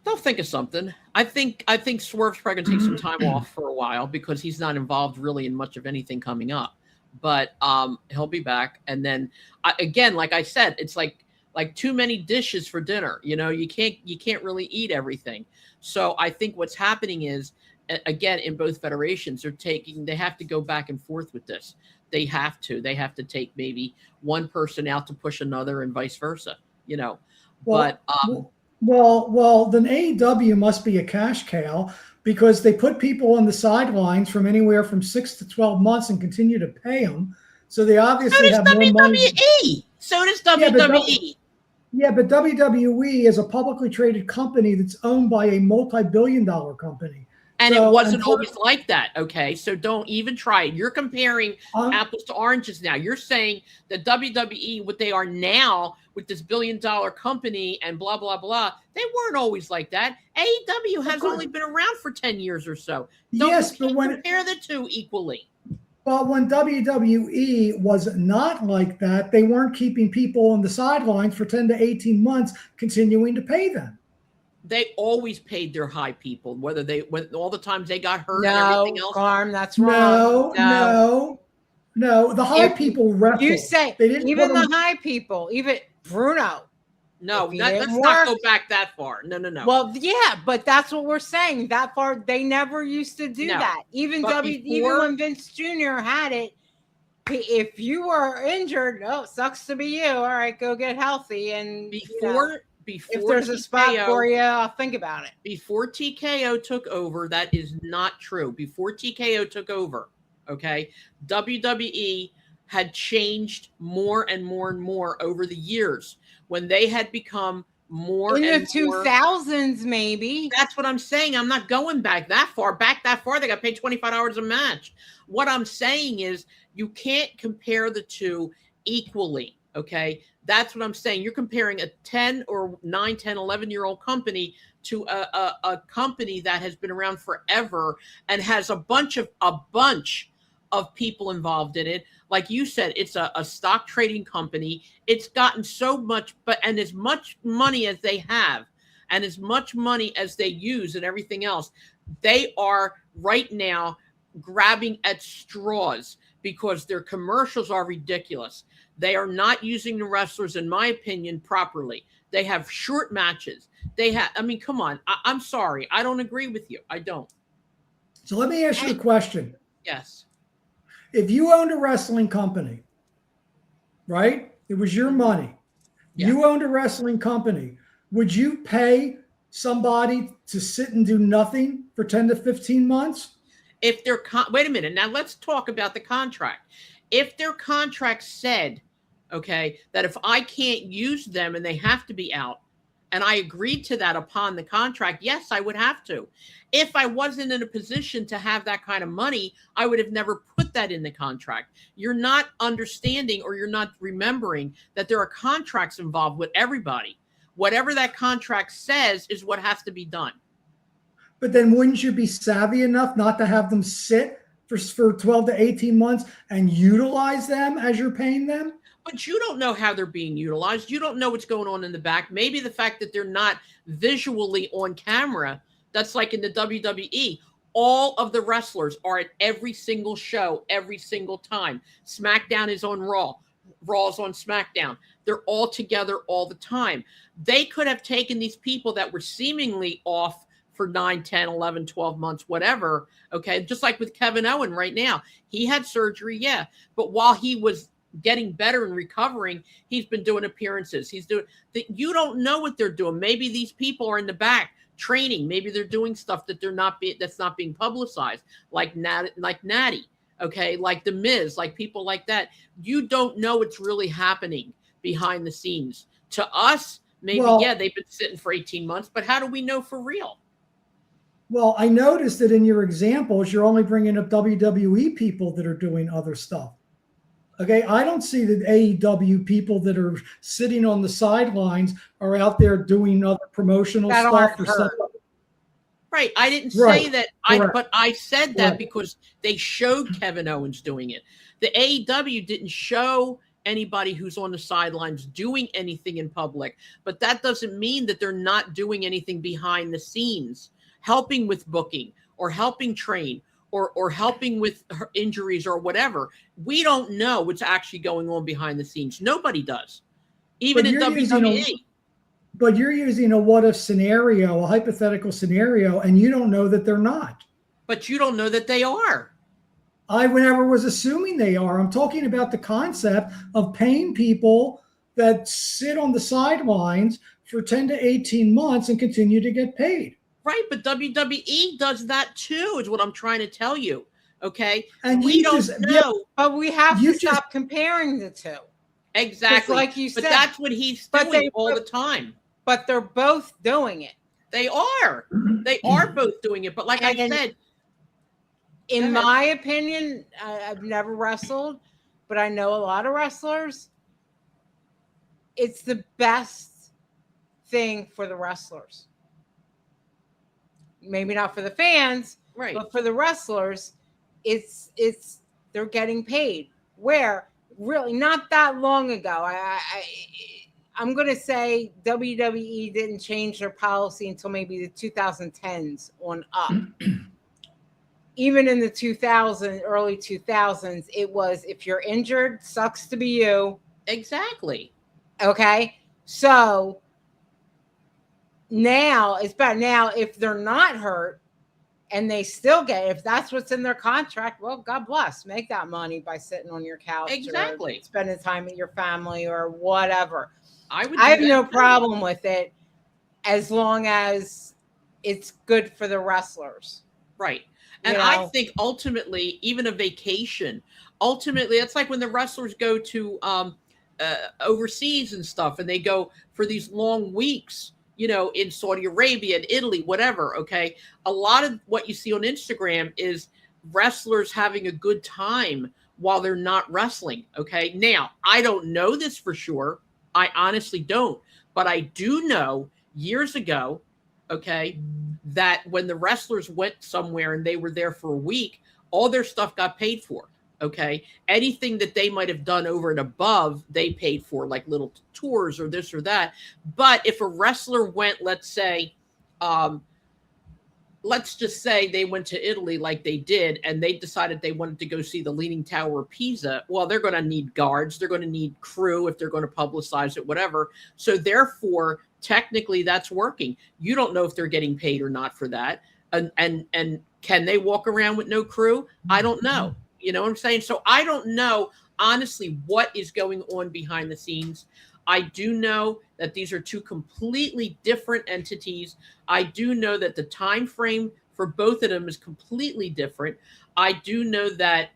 They'll think of something. I think Swerve's probably gonna take some time off for a while because he's not involved really in much of anything coming up. But he'll be back. And then again, like I said, it's like too many dishes for dinner. You know, you can't really eat everything. So I think what's happening is, again, in both federations, they have to go back and forth with this. They have to take maybe one person out to push another and vice versa, you know. Then AEW must be a cash cow because they put people on the sidelines from anywhere from 6 to 12 months and continue to pay them. So they obviously have more money. So does WWE. Yeah, but WWE is a publicly traded company that's owned by a multi-billion-dollar company. And it wasn't always like that, okay? So don't even try it. You're comparing apples to oranges now. You're saying that WWE, what they are now with this billion-dollar company and blah, blah, blah, they weren't always like that. AEW has only been around for 10 years or so. Compare the two equally. But when WWE was not like that, they weren't keeping people on the sidelines for 10 to 18 months, continuing to pay them. They always paid their high people, when all the times they got hurt and everything else. Carm, that's wrong. No. The high people wrestled. You say even the high people, even Bruno. No, let's not go back that far. No. Well, yeah, but that's what we're saying. That far, they never used to do that. Even when Vince Jr. had it, if you were injured, sucks to be you. All right, go get healthy. And before if there's a spot for you, I'll think about it. Before TKO took over, that is not true. Before TKO took over, okay, WWE had changed more and more and more over the years when they had become more in and the more. 2000s, maybe. That's what I'm saying. I'm not going back that far. Back that far, they got paid $25 a match. What I'm saying is you can't compare the two equally, okay? That's what I'm saying. You're comparing a 10 or 9, 10, 11-year-old company to a company that has been around forever and has a bunch of people involved in it. Like you said, it's a stock trading company. It's gotten so much, and as much money as they have and as much money as they use and everything else, they are right now grabbing at straws because their commercials are ridiculous. They are not using the wrestlers, in my opinion, properly. They have short matches. I mean, come on. I'm sorry. I don't agree with you. I don't. So let me ask you a question. Yes. If you owned a wrestling company, right? It was your money. Yeah. You owned a wrestling company. Would you pay somebody to sit and do nothing for 10 to 15 months? If their wait a minute. Now let's talk about the contract. If their contract said, okay, that if I can't use them and they have to be out, and I agreed to that upon the contract, yes, I would have to. If I wasn't in a position to have that kind of money, I would have never put that in the contract. You're not understanding, or you're not remembering that there are contracts involved with everybody. Whatever that contract says is what has to be done. But then wouldn't you be savvy enough not to have them sit for 12 to 18 months and utilize them as you're paying them? But you don't know how they're being utilized. You don't know what's going on in the back. Maybe the fact that they're not visually on camera, that's like in the WWE. All of the wrestlers are at every single show, every single time. SmackDown is on Raw. Raw's on SmackDown. They're all together all the time. They could have taken these people that were seemingly off for 9, 10, 11, 12 months, whatever. Okay. Just like with Kevin Owen right now. He had surgery. Yeah. But while he was getting better and recovering, he's been doing appearances. He's doing that. You don't know what they're doing. Maybe these people are in the back training. Maybe they're doing stuff that that's not being publicized, like Natty, okay, like The Miz, like people like that. You don't know what's really happening behind the scenes. To us, maybe, yeah, they've been sitting for 18 months, but how do we know for real? Well, I noticed that in your examples, you're only bringing up WWE people that are doing other stuff. Okay, I don't see that AEW people that are sitting on the sidelines are out there doing other promotional stuff or stuff. Right. I didn't say that. But I said that because they showed Kevin Owens doing it. The AEW didn't show anybody who's on the sidelines doing anything in public, but that doesn't mean that they're not doing anything behind the scenes, helping with booking or helping train or helping with injuries or whatever. We don't know what's actually going on behind the scenes. Nobody does, even in WWE. But you're using a what-if scenario, a hypothetical scenario, and you don't know that they're not. But you don't know that they are. I never was assuming they are. I'm talking about the concept of paying people that sit on the sidelines for 10 to 18 months and continue to get paid. Right, but WWE does that too, is what I'm trying to tell you. Okay, and we don't know, but we have to stop comparing the two. Exactly, like you said. But that's what he's doing all the time. But they're both doing it. They are. They are both doing it. But like I said, in my opinion, I've never wrestled, but I know a lot of wrestlers. It's the best thing for the wrestlers. Maybe not for the fans, right? But for the wrestlers, it's they're getting paid. Where really not that long ago, I'm going to say WWE didn't change their policy until maybe the 2010s on up. Even in the early 2000s, it was, if you're injured, sucks to be you. Exactly. Okay. So now it's bad. Now, if they're not hurt and they still if that's what's in their contract, well, God bless. Make that money by sitting on your couch. Exactly. Or spending time with your family or whatever. I have no problem with it as long as it's good for the wrestlers. Right. You And I know? think ultimately, even a vacation, ultimately, it's like when the wrestlers go to overseas and stuff, and they go for these long weeks, in Saudi Arabia and Italy, whatever. Okay. A lot of what you see on Instagram is wrestlers having a good time while they're not wrestling. Okay. Now, I don't know this for sure. I honestly don't. But I do know years ago, okay, that when the wrestlers went somewhere and they were there for a week, all their stuff got paid for. Okay. Anything that they might have done over and above, they paid for, like little tours or this or that. But if a wrestler went, um, let's just say they went to Italy like they did, and they decided they wanted to go see the Leaning Tower of Pisa. Well, they're going to need guards. They're going to need crew if they're going to publicize it, whatever. So therefore, technically that's working. You don't know if they're getting paid or not for that. And can they walk around with no crew? I don't know. You know what I'm saying? So I don't know, honestly, what is going on behind the scenes. I do know that these are two completely different entities. I do know that the time frame for both of them is completely different. I do know that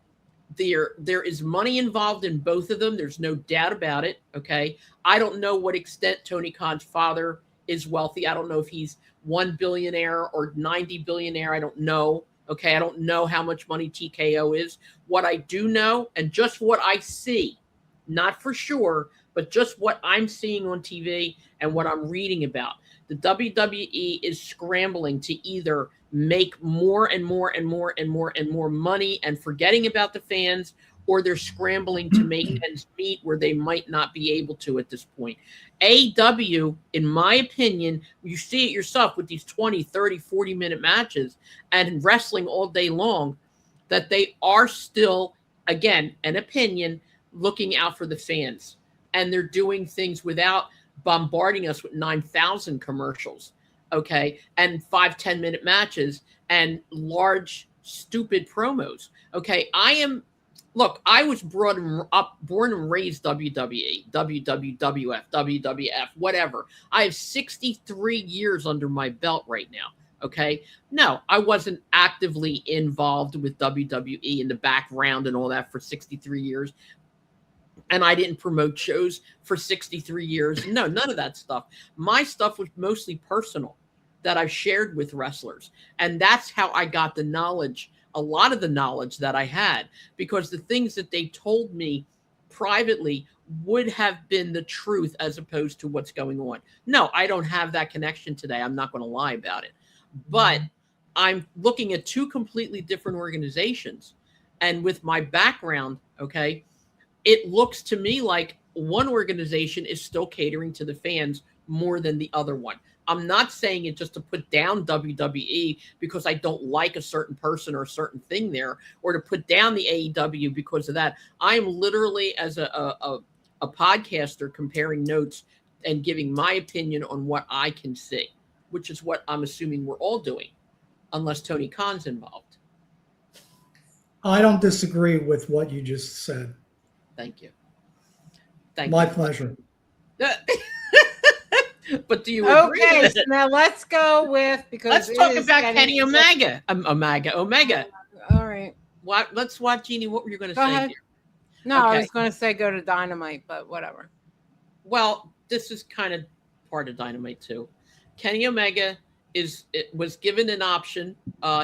there is money involved in both of them. There's no doubt about it. Okay. I don't know what extent Tony Khan's father is wealthy. I don't know if he's 1 billionaire or 90 billionaire. I don't know. Okay. I don't know how much money TKO is. What I do know, and just what I see, not for sure, but just what I'm seeing on TV and what I'm reading about, the WWE is scrambling to either make more and more and more and more and more money and forgetting about the fans, or they're scrambling to make ends meet where they might not be able to at this point. AEW, in my opinion, you see it yourself with these 20, 30, 40-minute matches and wrestling all day long, that they are still, again, an opinion, looking out for the fans. And they're doing things without bombarding us with 9,000 commercials, okay, and 5-10 minute matches and large stupid promos. Okay, I was born and raised WWE, WWF, WWF, whatever. I have 63 years under my belt right now. Okay, no, I wasn't actively involved with WWE in the background and all that for 63 years. And I didn't promote shows for 63 years. No, none of that stuff. My stuff was mostly personal that I've shared with wrestlers. And that's how I got the knowledge, a lot of the knowledge that I had, because the things that they told me privately would have been the truth as opposed to what's going on. No, I don't have that connection today. I'm not going to lie about it. But I'm looking at two completely different organizations. And with my background, okay, it looks to me like one organization is still catering to the fans more than the other one. I'm not saying it just to put down WWE because I don't like a certain person or a certain thing there, or to put down the AEW because of that. I'm literally, as a podcaster, comparing notes and giving my opinion on what I can see, which is what I'm assuming we're all doing, unless Tony Khan's involved. I don't disagree with what you just said. Thank you. My pleasure. But do you agree? Okay, with so it? now let's go with, because Let's talk about Kenny Omega. Omega. All right. Let's watch, Jeannie. What were you going to Go say ahead. here? No, I Okay. was going to say go to Dynamite, but whatever. Well, this is kind of part of Dynamite too. Kenny Omega was given an option.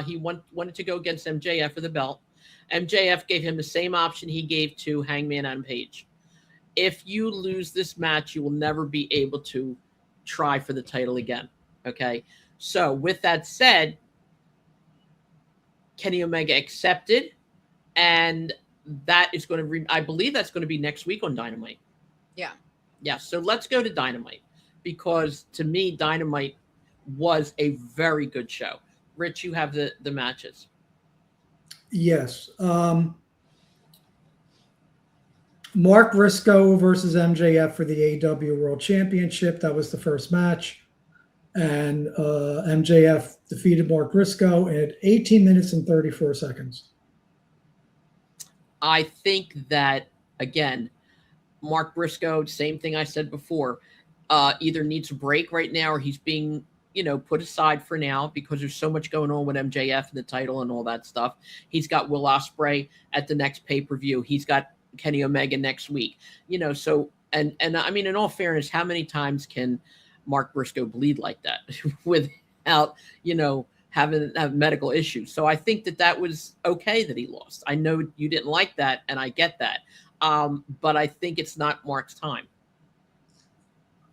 He wanted to go against MJF for the belt. MJF gave him the same option he gave to Hangman Adam Page. If you lose this match, you will never be able to try for the title again. Okay. So with that said, Kenny Omega accepted, and that is going to, I believe that's going to be next week on Dynamite. Yeah. Yeah. So let's go to Dynamite, because to me, Dynamite was a very good show. Rich, you have the matches. Yes. Mark Briscoe versus MJF for the AEW World Championship. That was the first match. And MJF defeated Mark Briscoe in 18 minutes and 34 seconds. I think that, again, Mark Briscoe, same thing I said before, either needs a break right now, or he's being, put aside for now because there's so much going on with MJF and the title and all that stuff. He's got Will Ospreay at the next pay-per-view. He's got Kenny Omega next week. So and I mean, in all fairness, how many times can Mark Briscoe bleed like that without, having medical issues? So I think that was okay that he lost. I know you didn't like that, and I get that. But I think it's not Mark's time.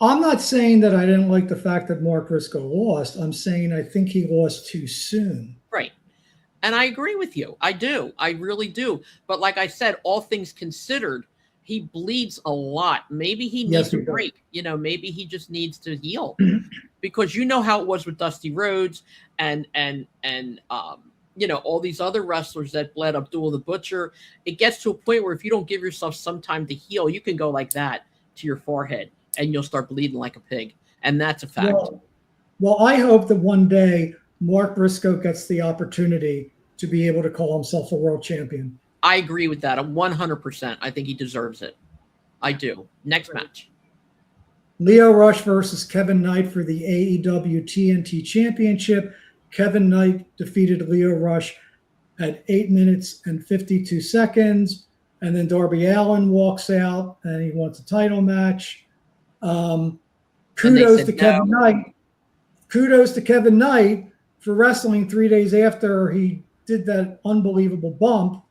I'm not saying that I didn't like the fact that Mark Briscoe lost. I'm saying I think he lost too soon. Right. And I agree with you. I do. I really do. But like I said, all things considered, he bleeds a lot. Maybe he needs a break. Maybe he just needs to heal. Because you know how it was with Dusty Rhodes and all these other wrestlers that bled, Abdullah the Butcher. It gets to a point where if you don't give yourself some time to heal, you can go like that to your forehead and you'll start bleeding like a pig. And that's a fact. Well, I hope that one day Mark Briscoe gets the opportunity to be able to call himself a world champion. I agree with that. 100%. I think he deserves it. I do. Next match. Lio Rush versus Kevin Knight for the AEW TNT Championship. Kevin Knight defeated Lio Rush at 8 minutes and 52 seconds. And then Darby Allin walks out and he wants a title match. Kudos to Kevin Knight. Kudos to Kevin Knight for wrestling 3 days after he did that unbelievable bump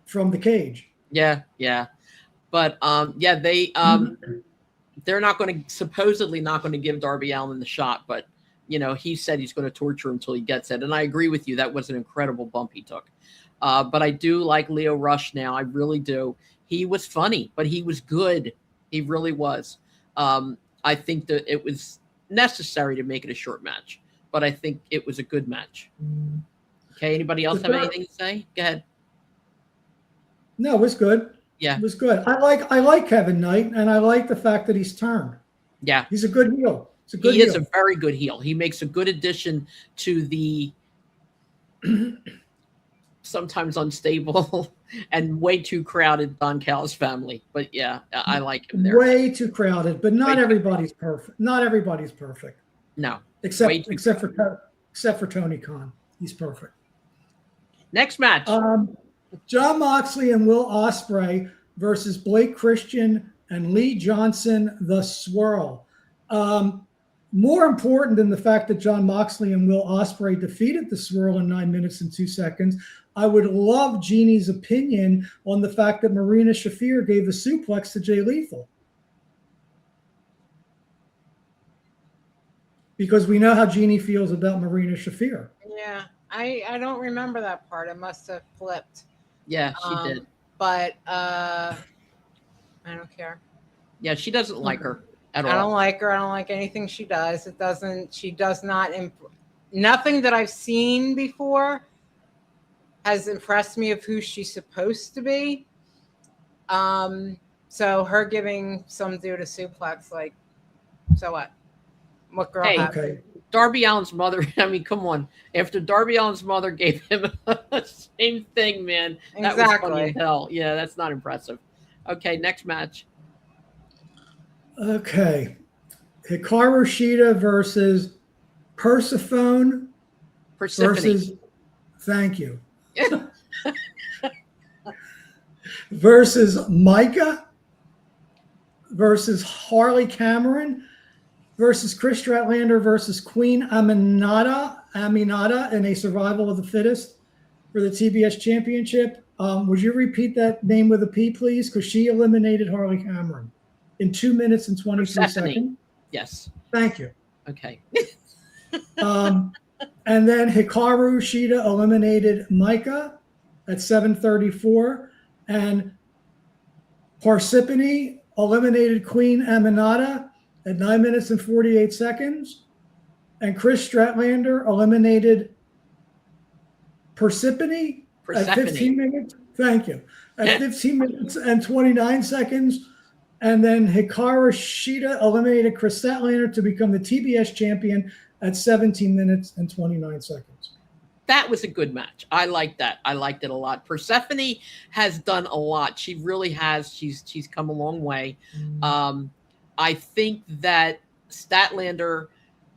from the cage. Yeah. But they're not going to supposedly not going to give Darby Allin the shot, but he said he's going to torture him until he gets it. And I agree with you. That was an incredible bump he took. But I do like Lio Rush now. I really do. He was funny, but he was good. He really was. I think that it was necessary to make it a short match, but I think it was a good match. Okay. Anybody else have anything to say? Go ahead. No, it was good. Yeah. It was good. I like Kevin Knight, and I like the fact that he's turned. Yeah. He's a good heel. He is a very good heel. He makes a good addition to the sometimes unstable and way too crowded Don Callis family. But yeah, I like him there. Way too crowded, but not everybody's perfect. Not everybody's perfect. No. Except for Tony Khan. He's perfect. Next match. Jon Moxley and Will Ospreay versus Blake Christian and Lee Johnson, the Swirl. More important than the fact that Jon Moxley and Will Ospreay defeated the Swirl in 9 minutes and 2 seconds, I would love Jeannie's opinion on the fact that Marina Shafir gave the suplex to Jay Lethal. Because we know how Jeannie feels about Marina Shafir. Yeah, I don't remember that part. I must have flipped. Yeah, she did. But I don't care. Yeah, she doesn't like her at all. I don't like her. I don't like anything she does. She does not, nothing that I've seen before has impressed me of who she's supposed to be. So her giving some dude a suplex, like, so what? What girl? Hey, okay. Darby Allin's mother. I mean, come on. After Darby Allin's mother gave him the same thing, man. That was funny as hell. Yeah, that's not impressive. Okay, next match. Okay. Hikaru Shida versus Persephone. Persephone. Thank you. Versus Micah. Versus Harley Cameron. Versus Chris Statlander versus Queen Aminata in a survival of the fittest for the TBS championship. Would you repeat that name with a P, please? Because she eliminated Harley Cameron in 2 minutes and 23 seconds. Yes. Thank you. Okay. And then Hikaru Shida eliminated Micah at 7:34. And Parsippany eliminated Queen Aminata at 9 minutes and 48 seconds. And Chris Statlander eliminated Persephone at 15 minutes. Thank you. At 15 minutes and 29 seconds. And then Hikaru Shida eliminated Chris Statlander to become the TBS champion at 17 minutes and 29 seconds. That was a good match. I like that. I liked it a lot. Persephone has done a lot. She really has. She's come a long way. I think that Statlander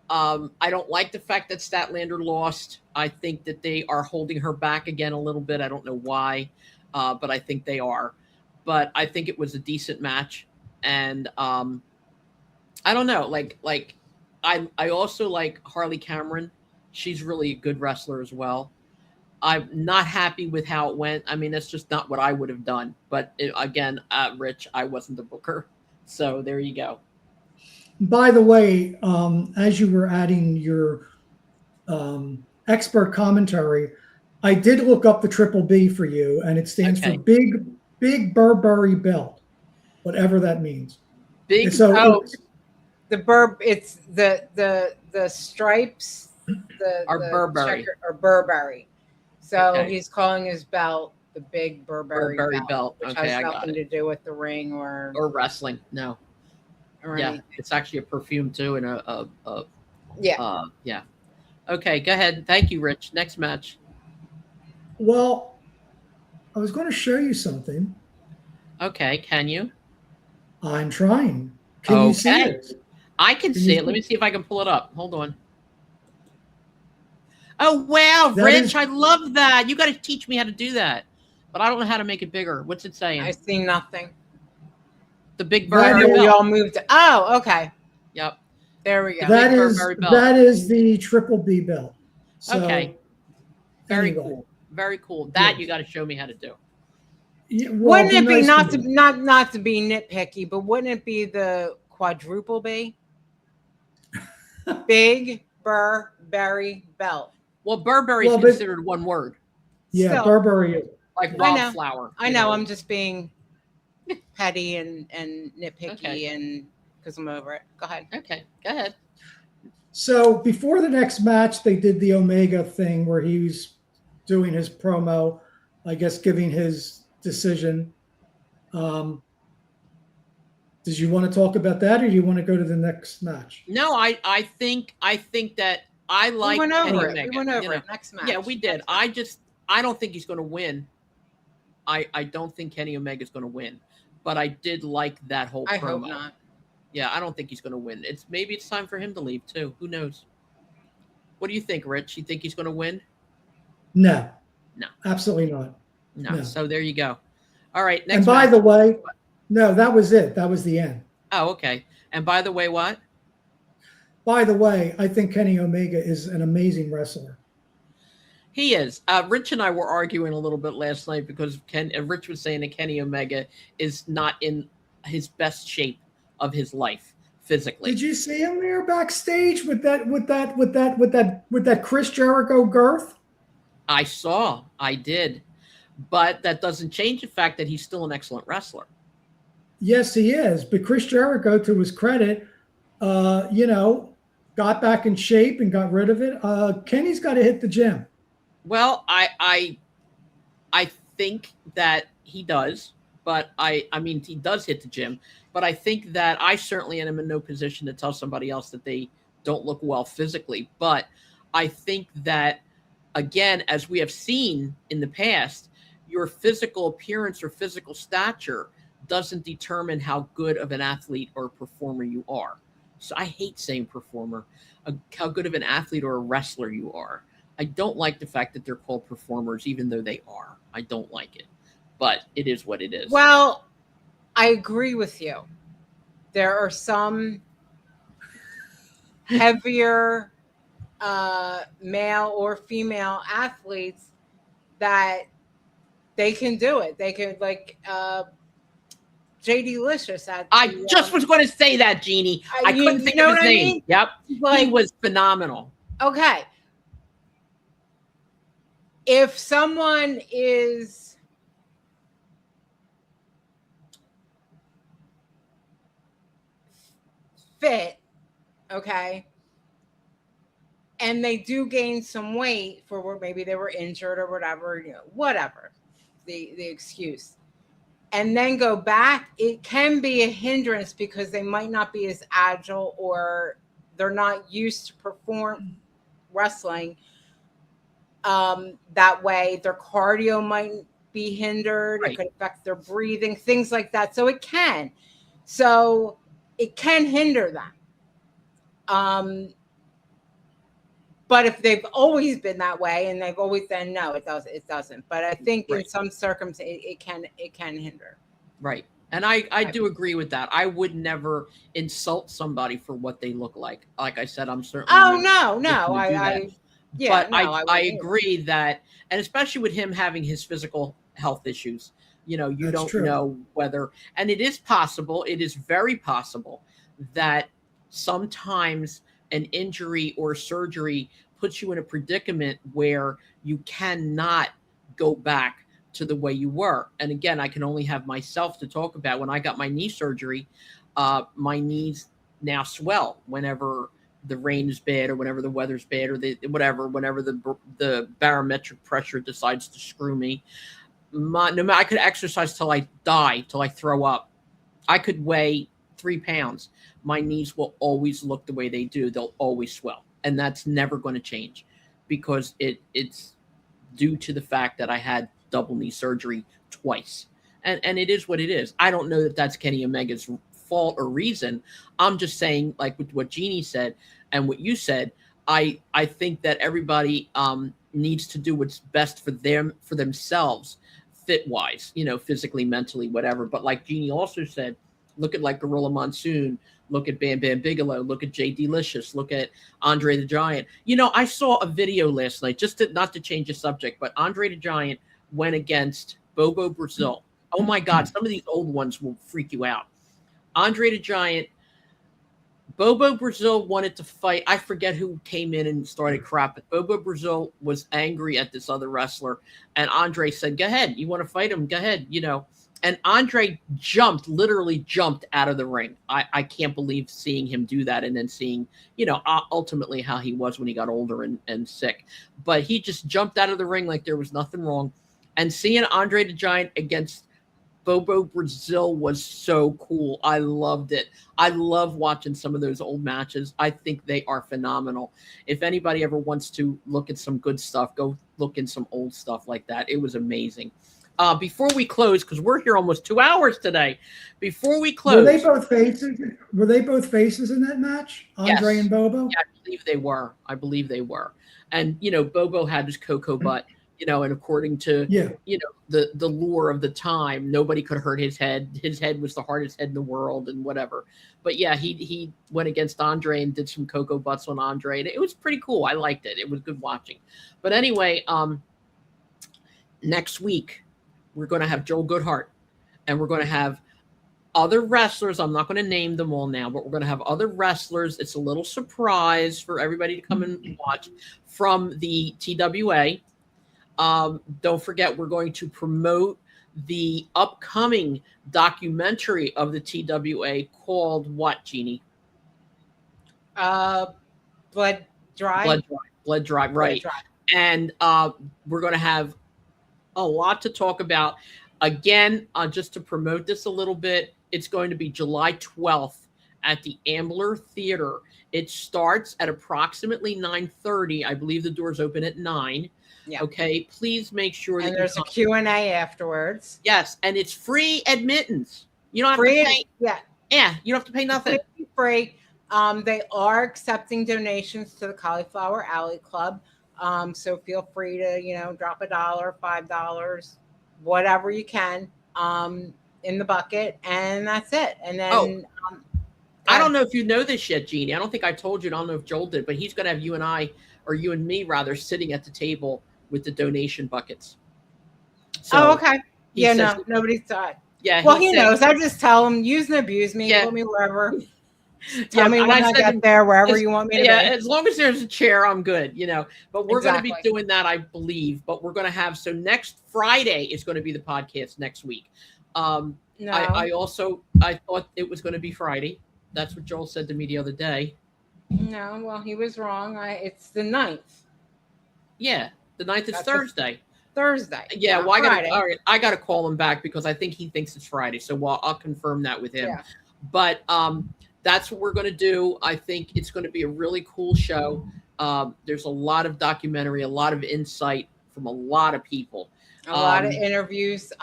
I don't like the fact that Statlander lost. I think that they are holding her back again a little bit. I don't know why, but I think they are. But I think it was a decent match, and I don't know. I also like Harley Cameron. She's really a good wrestler as well. I'm not happy with how it went. I mean, that's just not what I would have done. But again, Rich, I wasn't the booker, so there you go. By the way, as you were adding your expert commentary, I did look up the Triple B for you, and it stands Okay. for Big Burberry Belt, whatever that means. Big. And so Oh. it's- It's the stripes. Are Burberry. Or Burberry. So Okay. he's calling his belt the Big Burberry, Belt. which Okay, has I got nothing it. to do with the ring or Wrestling. No. Yeah, anything. it's actually a perfume too, and Yeah. yeah. Okay, go ahead. Thank you, Rich. Next match. well, I was going to show you something. Okay, can you? I'm trying. Can you see Okay. it? I can Can see you it. Let see- me see if I can pull it up. Hold on. Oh wow, That Rich, is- I love that. You got to teach me how to do that, but I don't know how to make it bigger. What's it saying? I see nothing. The Big That Burberry is- We belt. all moved. Oh, okay. Yep. There we go. That Big is Burberry belt. that is the Triple B belt. So, Okay. Very anyway. cool. Very cool. That Yes. you got to show me how to do. Yeah, well, Wouldn't it be nice not to me. not to be nitpicky, but wouldn't it be the quadruple B? Big Burberry belt. Well, Burberry is Well, but- considered one word, Yeah, Still. Burberry is. like I know. wildflower. I you know. I'm just being petty and nitpicky, Okay. and because I'm over it. Go ahead. Okay, go ahead. So before the next match, they did the Omega thing where he was doing his promo, I guess giving his decision. Did you want to talk about that, or do you want to go to the next match? No, I think that I like we went Kenny over it. Omega, We went you over know. it. Next match. Yeah, we did. Next match. I don't think he's going to win. I don't think Kenny Omega's going to win, but I did like that whole I promo. hope not. Yeah, I don't think he's going to win. Maybe it's time for him to leave too. Who knows? What do you think, Rich? You think he's going to win? No. No. Absolutely not. No. No. So there you go. All right. Next And by match. the way, no, that was it. That was the end. Oh, okay. And by the way, what? By the way, I think Kenny Omega is an amazing wrestler. He is. Rich and I were arguing a little bit last night because Rich was saying that Kenny Omega is not in his best shape of his life physically. Did you see him there backstage with that Chris Jericho girth? I saw. I did. But that doesn't change the fact that he's still an excellent wrestler. Yes, he is. But Chris Jericho, to his credit, got back in shape and got rid of it. Kenny's got to hit the gym. Well, I think that he does, but I mean he does hit the gym, but I think that I certainly am in no position to tell somebody else that they don't look well physically. But I think that again, as we have seen in the past, your physical appearance or physical stature doesn't determine how good of an athlete or performer you are. So I hate saying performer, how good of an athlete or a wrestler you are. I don't like the fact that they're called performers, even though they are. I don't like it, but it is what it is. Well, I agree with you. There are some heavier male or female athletes that they can do it. They could JD Licious. I just was going to say that, Jeannie. I couldn't think of his name. mean? Yep, he Like, was phenomenal. okay. If someone is fit, okay, and they do gain some weight for where maybe they were injured or whatever, whatever the excuse, and then go back, it can be a hindrance because they might not be as agile or they're not used to perform wrestling that way. Their cardio might be hindered. Right. It could affect their breathing, things like that. So it can hinder them. But if they've always been that way and they've always said no, it doesn't. But I think in Right. some circumstances it can hinder. Right. And I do agree with that. I would never insult somebody for what they look like. Like I said, I'm certainly Oh not no, looking to do that. yeah, But no, I wouldn't either. agree that, and especially with him having his physical health issues, you That's don't true. know whether, and it is possible, it is very possible that sometimes an injury or surgery puts you in a predicament where you cannot go back to the way you were. And again, I can only have myself to talk about. When I got my knee surgery, my knees now swell whenever the rain is bad or whenever the weather's bad or whenever the barometric pressure decides to screw me. No matter, I could exercise till I die, till I throw up. I could weigh 3 pounds. My knees will always look the way they do. They'll always swell, and that's never going to change because it's due to the fact that I had double knee surgery twice, and it is what it is. I don't know that that's Kenny Omega's fault or reason. I'm just saying, like with what Jeannie said and what you said, I think that everybody needs to do what's best for themselves, fit wise, physically, mentally, whatever. But like Jeannie also said, look at like Gorilla Monsoon, look at Bam Bam Bigelow, look at Jay Delicious, look at Andre the Giant. I saw a video last night, not to change the subject, but Andre the Giant went against Bobo Brazil. Oh my God, some of these old ones will freak you out. Andre the Giant, Bobo Brazil wanted to fight. I forget who came in and started crap, but Bobo Brazil was angry at this other wrestler, and Andre said, "Go ahead, you want to fight him? Go ahead." And Andre literally jumped out of the ring. I can't believe seeing him do that, and then seeing, ultimately how he was when he got older and sick. But he just jumped out of the ring like there was nothing wrong. And seeing Andre the Giant against Bobo Brazil was so cool. I loved it. I love watching some of those old matches. I think they are phenomenal. If anybody ever wants to look at some good stuff, go look in some old stuff like that. It was amazing. Before we close, because we're here almost 2 hours today. Before we close, were they both faces? Were they both faces in that match? Andre Yes. and Bobo? Yeah, I believe they were. And Bobo had his cocoa butt, and according to Yeah. the lure of the time, nobody could hurt his head. His head was the hardest head in the world and whatever. But yeah, he went against Andre and did some cocoa butts on Andre. And it was pretty cool. I liked it. It was good watching. But anyway, next week we're going to have Joel Goodhart, and we're going to have other wrestlers. I'm not going to name them all now, but we're going to have other wrestlers. It's a little surprise for everybody to come and watch from the TWA. Don't forget, we're going to promote the upcoming documentary of the TWA called what, Jeannie? Blood Drive. Blood Drive, right. Blood Drive. And we're going to have a lot to talk about. Again, just to promote this a little bit, it's going to be July 12th at the Ambler Theater. It starts at approximately 9:30. I believe the doors open at 9. Yeah. Okay. Please make sure And that there's a Q&A afterwards. Yes, and it's free admittance. You don't have Free, to pay. yeah. Yeah, you don't have to pay nothing. Free. They are accepting donations to the Cauliflower Alley Club. So feel free to, drop $1, $5, whatever you can, in the bucket, and that's it. And then I don't know if you know this yet, Jeannie. I don't think I told you. I don't know if Joel did, but he's going to have you and me rather, sitting at the table with the donation buckets. So okay. Yeah, no, nobody's thought. Yeah. Well, he knows. I just tell him, use and abuse me, put me wherever. Tell me when I get there, wherever you want me to be. As long as there's a chair, I'm good, But we're going to be doing that, I believe. But we're going to have, so next Friday is going to be the podcast next week. No. I thought it was going to be Friday. That's what Joel said to me the other day. No, well, he was wrong. It's the 9th. Yeah, the 9th is Thursday. Thursday. Yeah, well, I got to call him back because I think he thinks it's Friday. So I'll confirm that with him. Yeah. But that's what we're going to do. I think it's going to be a really cool show. There's a lot of documentary, a lot of insight from a lot of people. A lot of interviews.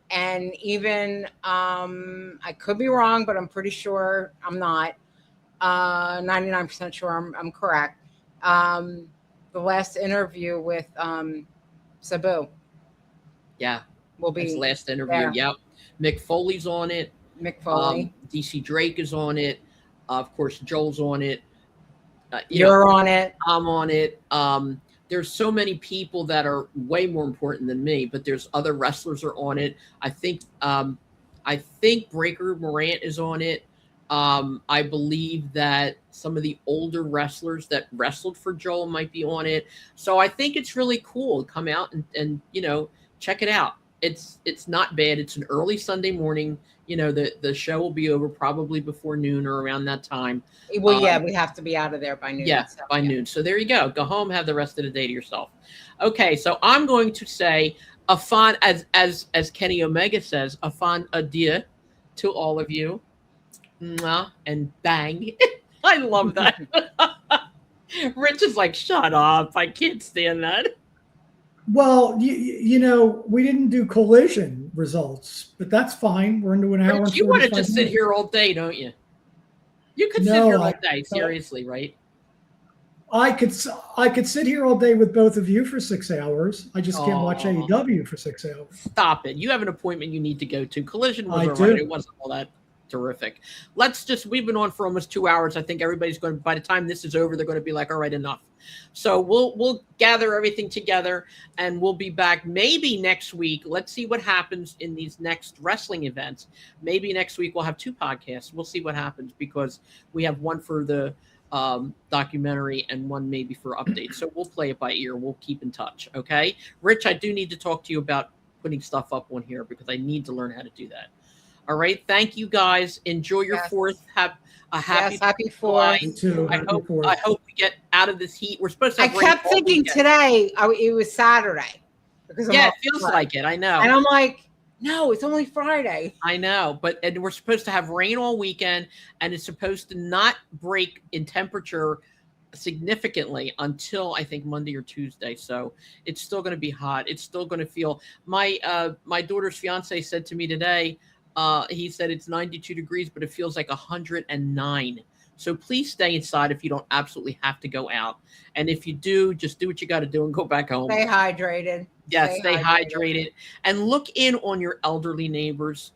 And even, I could be wrong, but I'm pretty sure I'm not. 99% sure I'm correct. The last interview with Sabu Yeah, will that's the be last interview. there. Yep. Mick Foley's on it. Mick Foley. DC Drake is on it. Of course, Joel's on it. You're on it. I'm on it. There's so many people that are way more important than me, but there's other wrestlers are on it. I think Breaker Morant is on it. I believe that some of the older wrestlers that wrestled for Joel might be on it. So I think it's really cool. Come out and check it out. It's not bad. It's an early Sunday morning. The show will be over probably before noon or around that time. Well, yeah, we have to be out of there by noon. Yeah, by noon. So there you go. Go home, have the rest of the day to yourself. Okay, so I'm going to say a fond, as Kenny Omega says, a fond adieu to all of you. Mwah, and bang. I love that. Rich is like, shut up. I can't stand that. Well, we didn't do collision results, but that's fine. We're into an hour. Rich, and you want to 45 just sit minutes. here all day, don't you? You could sit No, here all day, seriously, right? I could sit here all day with both of you for 6 hours. I just can't watch Aw. AEW for 6 hours. Stop it. You have an appointment you need to go to. Collision was I all right. do. It wasn't all that terrific. We've been on for almost 2 hours. I think everybody's going to, by the time this is over, they're going to be like, all right, enough. So we'll gather everything together and we'll be back maybe next week. Let's see what happens in these next wrestling events. Maybe next week we'll have 2 podcasts. We'll see what happens because we have one for the documentary and one maybe for updates. So we'll play it by ear. We'll keep in touch. Okay. Rich, I do need to talk to you about putting stuff up on here because I need to learn how to do that. All right. Thank you guys. Enjoy your Yes. 4th. Have a happy happy July. 4th. Me too. I hope we get out of this heat. We're supposed to I have rain kept all thinking weekend. today it was Saturday because I'm Yeah, off it feels work. like it. I know. And I'm like, no, it's only Friday. I know, and we're supposed to have rain all weekend, and it's supposed to not break in temperature significantly until I think Monday or Tuesday. So it's still going to be hot. It's still going to feel. My daughter's fiance said to me today. He said it's 92 degrees, but it feels like 109. So please stay inside if you don't absolutely have to go out, and if you do, just do what you got to do and go back home. Stay hydrated. Yes, stay hydrated and look in on your elderly neighbors,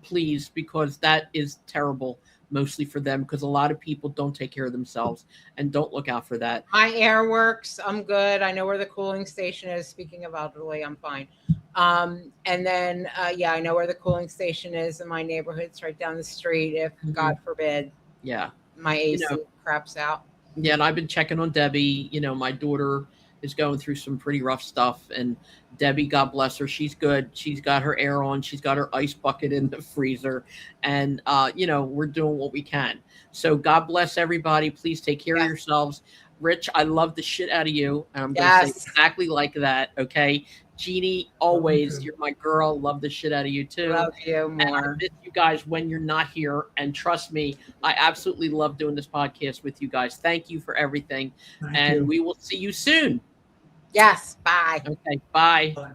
please, because that is terrible, mostly for them, because a lot of people don't take care of themselves and don't look out for that. My air works. I'm good. I know where the cooling station is. Speaking of elderly, I'm fine. And then, I know where the cooling station is in my neighborhood. It's right down the street. If God forbid, Yeah. my AC craps out. Yeah, and I've been checking on Debbie. My daughter is going through some pretty rough stuff, and Debbie, God bless her, she's good. She's got her air on. She's got her ice bucket in the freezer, and we're doing what we can. So God bless everybody. Please take care of yourselves. Rich, I love the shit out of you, and I'm going to say exactly like that. Okay, Jeannie, always, you're my girl. Love the shit out of you too. Love you more. And I miss you guys when you're not here. And trust me, I absolutely love doing this podcast with you guys. Thank you for everything. Thank you. We will see you soon. Yes. Bye. Okay. Bye. Bye.